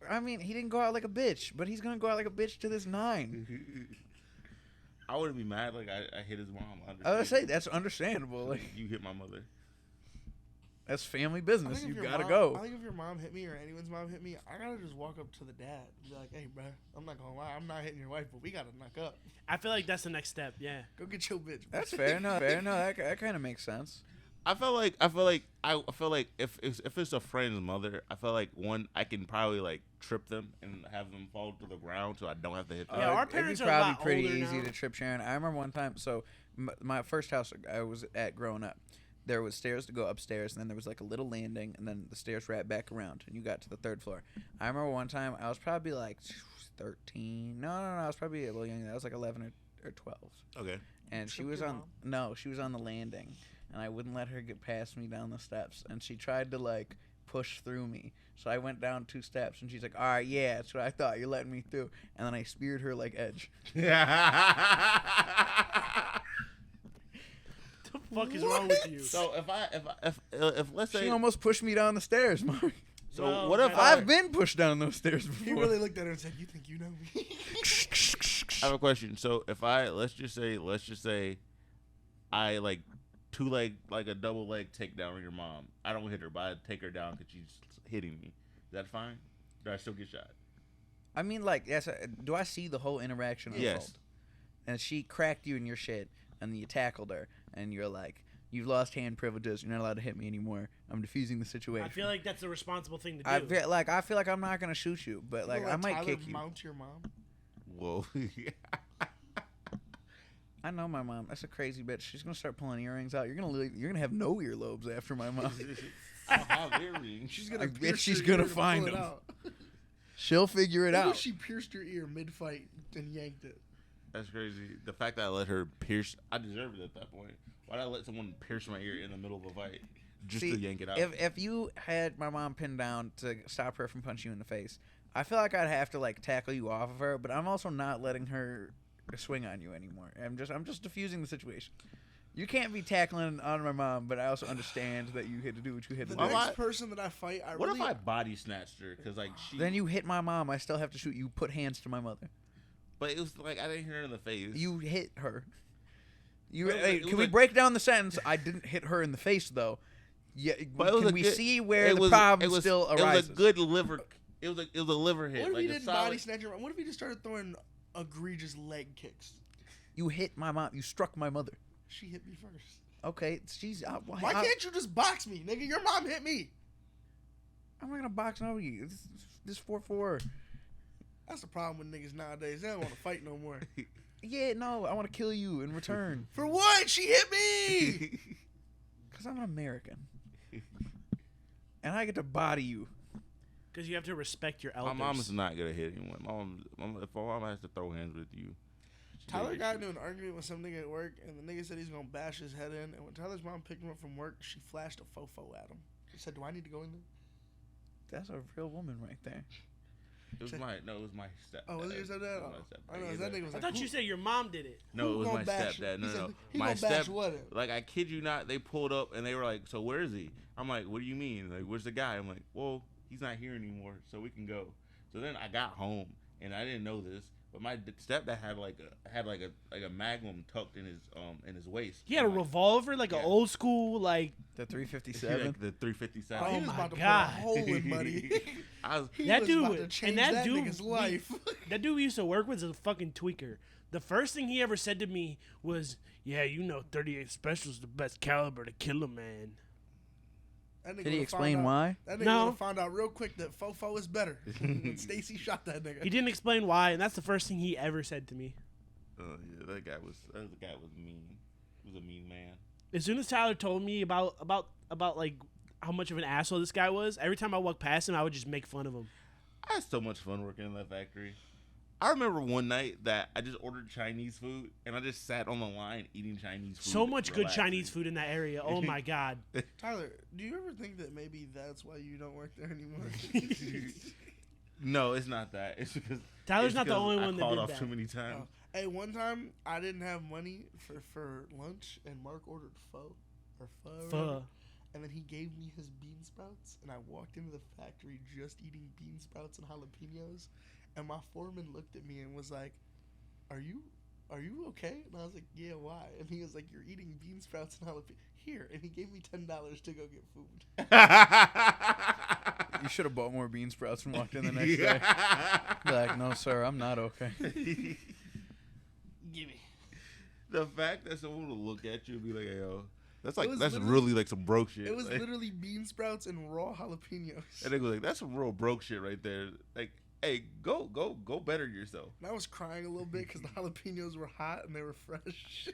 C: I mean, he didn't go out like a bitch, but he's gonna go out like a bitch to this 9.
B: I wouldn't be mad. Like I hit his mom.
C: I would say that's understandable. Like,
B: you hit my mother.
C: that's family
D: I
C: business.
D: think
C: You
D: if your
C: gotta
D: mom-
C: go.
D: I think if your mom hit me or anyone's mom hit me, I gotta just walk up to the dad and be like, "Hey, bro, I'm not gonna lie, I'm not hitting your wife, but we gotta knock up.
A: I feel like that's the next step. Yeah.
D: Go get your bitch." bro."
C: That's fair. No, fair. No, that kind of makes sense.
B: I feel like if it's a friend's mother, I feel like I can probably like trip them and have them fall to the ground so I don't have to hit them.
A: Yeah, our
C: it'd be
A: parents are a
C: probably
A: lot
C: pretty
A: older
C: easy
A: now.
C: to trip Sharon. I remember one time. So my first house I was at growing up, there was stairs to go upstairs, and then there was like a little landing, and then the stairs wrapped back around, and you got to the 3rd floor. I remember one time I was probably like 13. No, I was probably a little younger. I was like 11 or 12.
B: Okay.
C: And she
D: Tripped
C: was
D: your
C: on
D: mom?
C: no, she was on the landing, and I wouldn't let her get past me down the steps, and she tried to like push through me. So I went down 2 steps, and she's like, "All right, yeah, that's what I thought. You're letting me through." And then I speared her like Edge.
A: What the fuck is wrong with you?
B: So if let's say
C: She almost pushed me down the stairs, Mark.
B: so
A: No,
B: what if
A: man.
B: I
C: I've been pushed down those stairs
D: He
C: before.
D: really looked at her and said, "You think you know me?"
B: I have a question. So if let's just say I like like a double leg takedown on your mom. I don't hit her, but I take her down because she's hitting me. Is that fine? Do I still get shot?
C: I mean, like, do I see the whole interaction unfold?
B: Yes.
C: And she cracked you in your shit, and you tackled her, and you're like, "You've lost hand privileges. You're not allowed to hit me anymore. I'm defusing the situation."
A: I feel like that's the responsible thing to do.
C: I feel like I'm not gonna shoot you, but like
D: You'll
C: I
D: let
C: might
D: Tyler
C: kick you.
D: Mount your mom.
B: Whoa.
C: I know my mom. That's a crazy bitch. She's gonna start pulling earrings out. You're gonna have no earlobes after my mom.
B: I have earrings.
D: She's gonna.
C: I bet
D: pierce
C: she's
D: your
C: gonna
D: ear to
C: find
D: pull it
C: them.
D: out.
C: She'll figure it
D: What if
C: out.
D: she pierced your ear mid-fight and yanked it?
B: That's crazy. The fact that I let her pierce, I deserved it at that point. Why did I let someone pierce my ear in the middle of a fight just
C: See,
B: to yank it out?
C: If you had my mom pinned down to stop her from punching you in the face, I feel like I'd have to like tackle you off of her, but I'm also not letting her swing on you anymore. I'm just diffusing the situation. You can't be tackling on my mom, but I also understand that you had to do what you had to
D: The
C: do.
D: next person that I fight,
B: What if I body snatched her? Because like she.
C: Then you hit my mom. I still have to shoot you. Put hands to my mother.
B: But it was like I didn't hit her in the face.
C: You hit her. You
B: But it was
C: hey,
B: like- it
C: can
B: was
C: we
B: like-
C: break down the sentence? I didn't hit her in the face though. Yeah,
B: But it was
C: can
B: a
C: we
B: good-
C: see where
B: it
C: the
B: was-
C: problem
B: it was,
C: still
B: It
C: arises?
B: was a good liver. It was a liver hit.
D: What if
B: like
D: you
B: a
D: didn't
B: solid-
D: body snatch her? What if you just started throwing egregious leg kicks?
C: You hit my mom. You struck my mother.
D: She hit me first.
C: Okay, she's.
D: Why can't you just box me, nigga? Your mom hit me.
C: I'm not gonna box over you. This 4-4.
D: That's the problem with niggas nowadays. They don't want to fight no more.
C: Yeah, no, I want to kill you in return.
D: For what? She hit me.
C: Cause I'm an American, and I get to body you.
A: Because you have to respect your
B: My
A: elders.
B: mom is not gonna hit anyone. If my mom has to throw hands with you, she's
D: Tyler
B: gonna
D: got
B: get
D: into an argument with some nigga at work, and the nigga said he's gonna bash his head in. And when Tyler's mom picked him up from work, she flashed a fofo at him. She said, "Do I need to go in there?"
C: That's a real woman right there.
B: It was my stepdad.
D: Oh, was it your stepdad?
B: It was
D: Oh,
B: my stepdad.
D: I know
B: Yeah,
D: that nigga was
A: I
D: like,
A: thought
D: "Who-
A: you said your mom did it.
B: No,
D: who
B: it was
D: gonna
B: my
D: bash
B: stepdad.
D: him?"
B: No,
D: He
B: no,
D: said,
B: no.
D: "He
B: My
D: gonna bash what?"
B: Like I kid you not, they pulled up and they were like, "So where is he?" I'm like, "What do you mean? Like, where's the guy?" I'm like, "Well, he's not here anymore, so we can go." So then I got home and I didn't know this, but my stepdad had like a Magnum tucked in his waist.
A: He had a
B: I'm like,
A: revolver, like
B: Yeah.
A: an old school, like
C: The
B: like
C: 357.
B: the 357.
D: Oh, he
A: Oh
D: was
A: my
D: about to
A: God.
D: put a hole in Buddy.
B: I was
D: He
A: That
D: was
A: dude
D: about to
A: would-
D: change
A: and that
D: that
A: dude
D: nigga's
A: we-
D: life.
A: that dude we used to work with is a fucking tweaker. The first thing he ever said to me was, "Yeah, you know, 38 Special is the best caliber to kill a man."
D: That nigga
C: Did he
D: would've
C: explain
D: found out-
C: why?
D: That nigga
A: No.
D: would've found out real quick that Fofo is better when Stacy shot that nigga.
A: He didn't explain why, and that's the first thing he ever said to me.
B: Oh yeah, that guy was mean. He was a mean man.
A: As soon as Tyler told me about like how much of an asshole this guy was, every time I walked past him, I would just make fun of him.
B: I had so much fun working in that factory. I remember one night that I just ordered Chinese food and I just sat on the line eating Chinese food.
A: So much good
B: relaxing.
A: Chinese food in that area. Oh my god.
D: Tyler, do you ever think that maybe that's why you don't work there anymore?
B: No, it's not that. It's because
A: Tyler's
B: it's
A: not the
B: because
A: only
B: I
A: one that
B: called
A: did
B: off
A: that.
B: too many times.
D: Oh. Hey, one time I didn't have money for lunch, and Mark ordered pho or pho, or whatever,
A: Pho.
D: and then he gave me his bean sprouts, and I walked into the factory just eating bean sprouts and jalapenos, and my foreman looked at me and was like, "Are you okay?" And I was like, "Yeah, why?" And he was like, "You're eating bean sprouts and jalapenos. Here," and he gave me $10 to go get food.
C: You should have bought more bean sprouts and walked in the next day. Be like, no, sir, I'm not okay.
D: Give me.
B: The fact that someone will look at you and be like, "Hey, yo, that's like
D: was
B: that's
D: literally-
B: really like some broke shit."
D: It was
B: Like,
D: literally bean sprouts and raw jalapenos.
B: and they go like, "That's some real broke shit right there." Like, hey, go better yourself.
D: And I was crying a little bit because the jalapenos were hot and they were fresh.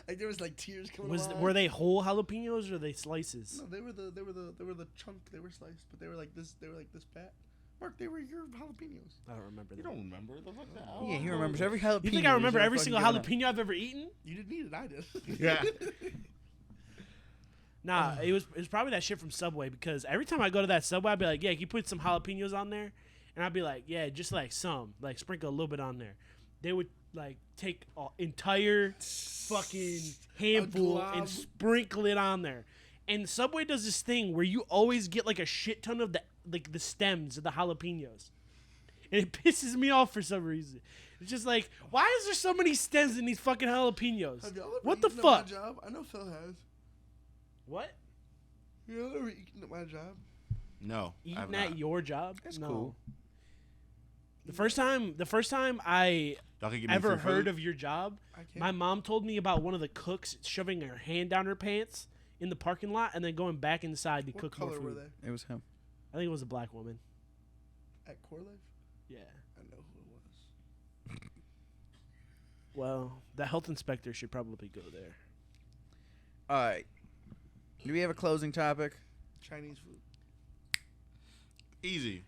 D: Like there was like tears coming.
A: Were they whole jalapenos or were they slices?
D: No, they were the chunk. They were sliced, but they were like this. They were like this fat. Mark, they were your jalapenos.
A: I don't remember
B: You
A: that.
B: don't remember the fuck that?
C: Yeah, he remembers every jalapeno.
A: You think I remember
C: he's ever
A: every
C: fucking
A: single
C: given out.
A: jalapeno I've ever eaten?
D: You didn't eat it. I did.
B: Yeah.
A: Nah, it was probably that shit from Subway because every time I go to that Subway, I'd be like, "Yeah, can you put some jalapenos on there?" And I'd be like, "Yeah, just like some, like sprinkle a little bit on there." They would like take an entire fucking handful
D: glob.
A: and sprinkle it on there. And Subway does this thing where you always get like a shit ton of the stems of the jalapenos. And it pisses me off for some reason. It's just like, why is there so many stems in these fucking jalapenos?
D: Have y'all ever
A: What the
D: eaten at my
A: fuck?
D: job? I know Phil has.
A: What?
D: You ever eaten at my job?
B: No. I've
A: Eating
B: not.
A: at your job?
C: That's
A: No.
C: cool.
A: The first time I
B: Y'all can give me
A: ever
B: free
A: heard
B: food?
A: of your job,
D: I can't.
A: my mom told me about one of the cooks shoving her hand down her pants in the parking lot and then going back inside to
D: What
A: cook more
D: color were
A: food.
D: they?
C: It was him.
A: I think it was a black woman.
D: At Corlife?
A: Yeah.
D: I know who it was.
A: Well, the health inspector should probably go there.
C: All right. Do we have a closing topic?
D: Chinese food.
B: Easy.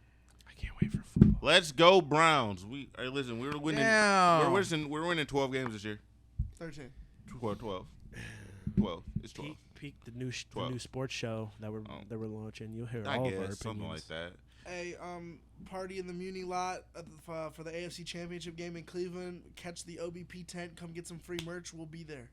A: can't wait for football.
B: Let's go Browns. Listen, we're winning.
C: Damn.
B: We're winning 12 games this year.
D: 13.
B: 12. It's 12.
A: Peak the new the
B: 12.
A: new sports show that we're launching. You'll hear
B: I
A: all of our
B: guess something
A: opinions.
B: like that.
D: Hey, party in the Muni lot for the AFC Championship game in Cleveland. Catch the OBP tent. Come get some free merch. We'll be there.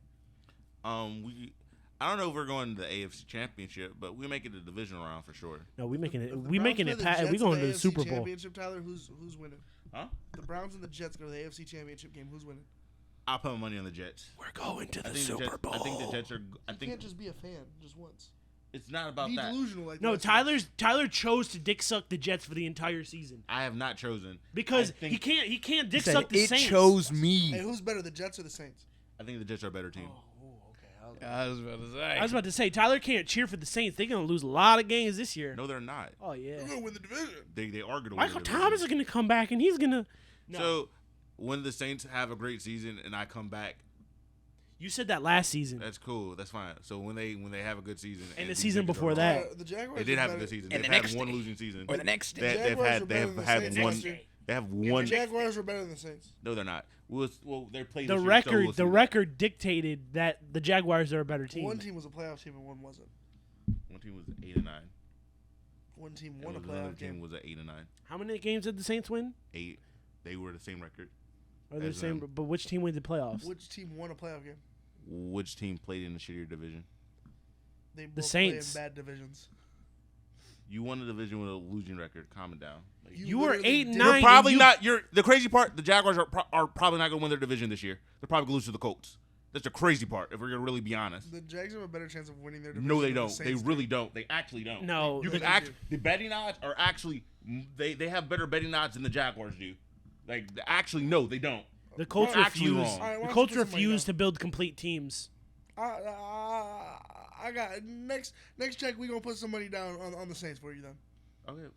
B: I don't know if we're going to the AFC Championship, but we make it a division round for sure.
A: No, we making
D: If
A: it.
D: the
A: We
D: Browns
A: making
D: play
A: it.
D: the
A: We
D: Jets in
A: going to the
D: AFC
A: Super Bowl.
D: Championship, Tyler, who's winning?
B: Huh?
D: The Browns and the Jets go to the AFC Championship game. Who's winning?
B: I'll put my money on the Jets.
A: We're going to the
B: I think
A: Super
B: the Jets,
A: Bowl.
B: I think the Jets are. I
D: You
B: think
D: can't just be a fan just once.
B: it's not about
D: Be
B: that.
D: delusional like
A: No,
D: the rest of us.
A: Tyler chose to dick suck the Jets for the entire season
B: I have not chosen
A: because
B: I think,
A: he can't dick
C: Said,
A: suck the
C: it
A: Saints.
C: chose
D: Hey,
C: me.
D: who's better, the Jets or the Saints?
B: I think the Jets are a better team.
C: I was about to say.
A: I was about to say Tyler can't cheer for the Saints. They're gonna lose a lot of games this year.
B: No, they're not.
A: Oh yeah.
D: They're gonna win the division.
B: They are going to
A: Michael
B: win. the
A: Thomas is
B: division.
A: gonna come back and he's gonna. No.
B: So when the Saints have a great season and I come back,
A: You said that last season.
B: that's cool. That's fine. So when they have a good season
A: And the
B: these
A: season
B: niggas
A: before
B: are
A: that.
B: wrong.
D: The Jaguars.
B: They did
D: are
B: have a
D: better.
B: good season.
C: And
B: They've
C: the
B: had
C: next
B: one
C: day.
B: losing season.
C: Or the next
B: They,
C: day.
B: they've
D: Jaguars
B: had
D: are
B: they
D: better
B: have
D: than the
B: had
D: Saints
B: one.
D: last year.
B: They have
D: The
B: one.
D: Jaguars are better than the Saints.
B: No, they're not. Well, they're playing
A: The
B: this year, so
A: record
B: we'll see
A: the
B: that.
A: record dictated that the Jaguars are a better team.
D: One team was a playoff team and one wasn't.
B: One team was 8 and 9.
D: One team
B: And
D: won a
B: another
D: playoff
B: team
D: game.
B: was at 8 and 9.
A: How many games did the Saints win?
B: 8. They were the same record.
A: Or the
B: As
A: same,
B: them.
A: but which team wins the playoffs?
D: Which team won a playoff game?
B: Which team played in the shittier division?
D: They both
A: Saints.
D: play in bad divisions.
B: You won a division with a losing record. Calm it down. Like,
A: You were
D: literally
A: 8 and
D: did-
A: 9.
B: you're probably
A: you-
B: not. You're the crazy part. The Jaguars are probably not going to win their division this year. They're probably going to lose to the Colts. That's the crazy part. If we're going to really be honest.
D: The Jags have a better chance of winning their division.
B: No, they
D: than the
B: don't. They
D: Saints
B: really
D: do.
B: don't. They actually don't.
A: No,
B: You
D: They
B: can
D: do.
B: act. The betting odds are actually. They have better betting odds than the Jaguars do. Like actually, no, they don't.
A: the Colts
B: You're actually
A: refuse.
B: wrong.
D: All right, why
A: The
D: don't you
A: Colts
D: put some money
A: refuse
D: down?
A: to build complete teams.
D: I got next check. We gonna put some money down on the Saints for you then.
B: Okay,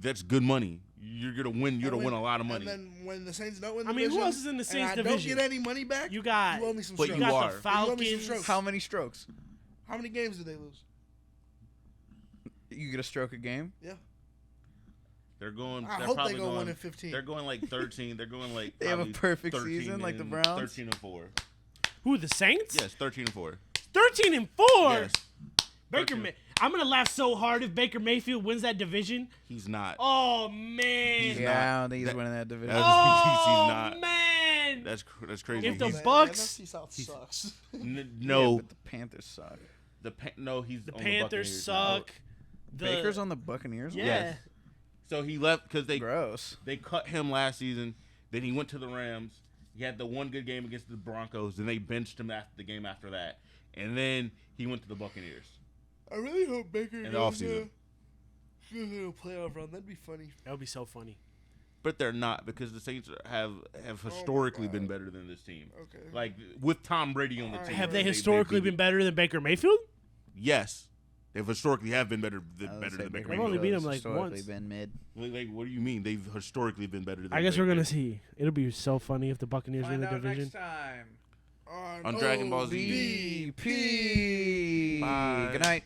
B: that's good money. You're gonna win. You're gonna win a lot of money.
D: And then when the Saints don't win, the
A: I mean, who
D: division,
A: else is in the Saints
D: and I
A: division?
D: don't get any money back.
A: You got
D: you owe me some
B: But
D: strokes.
B: you
A: got
B: are.
A: the
D: You owe me some
A: Falcons.
D: strokes.
C: How many strokes?
D: How many games did they lose?
C: You get a stroke a game?
D: Yeah,
B: They're going.
D: I
B: they're
D: hope they
B: probably
D: go
B: going,
D: 1-15.
B: They're going like 13. They're going like.
C: They have a
B: probably
C: perfect
B: 13
C: season like the
B: and
C: Browns?
B: 13 and 4.
A: Who, the Saints?
B: Yes, 13 and 4.
A: 13 and 4.
B: Yes,
A: Baker
B: 13.
A: I'm gonna laugh so hard if Baker Mayfield wins that division.
B: he's not.
A: Oh man.
B: He's
C: Yeah,
B: not.
C: I don't think he's
B: That-
C: winning that division.
B: That's-
A: Oh
B: he's not.
A: man.
B: That's crazy.
A: If the
B: He's-
D: Man,
A: Bucks-
D: NFC South sucks.
B: no,
C: Yeah, but the Panthers suck.
B: no, he's
A: the
B: on
A: Panthers
B: Buccaneers now.
A: suck. The,
C: Baker's on the Buccaneers?
A: Yeah.
B: Yes. So he left because
C: Gross.
B: they cut him last season. Then he went to the Rams. He had the one good game against the Broncos. Then they benched him after the game after that. And then he went to the Buccaneers.
D: I really hope Baker
B: In the
D: goes
B: offseason.
D: to a playoff run. That'd be funny.
A: That would be so funny.
B: But they're not because the Saints have historically been better than this team.
D: Okay.
B: Like with Tom Brady on the
D: Alright.
B: team.
A: Have they
B: they've
A: historically
B: been
A: been better than Baker Mayfield?
B: Yes. They've historically have been better
C: I
B: than,
C: would
B: better
C: say
B: than Baker
A: They've only
B: Mayfield.
A: beat him,
C: Mayfield's
A: like,
C: historically
A: once.
C: been mid.
B: Like, what do you mean? They've historically been better than
A: I guess
B: Baker.
A: we're gonna see. It'll be so funny if the Buccaneers win the division.
C: time.
B: On Dragon Ball Z.
C: BP.
B: Bye.
C: Good night.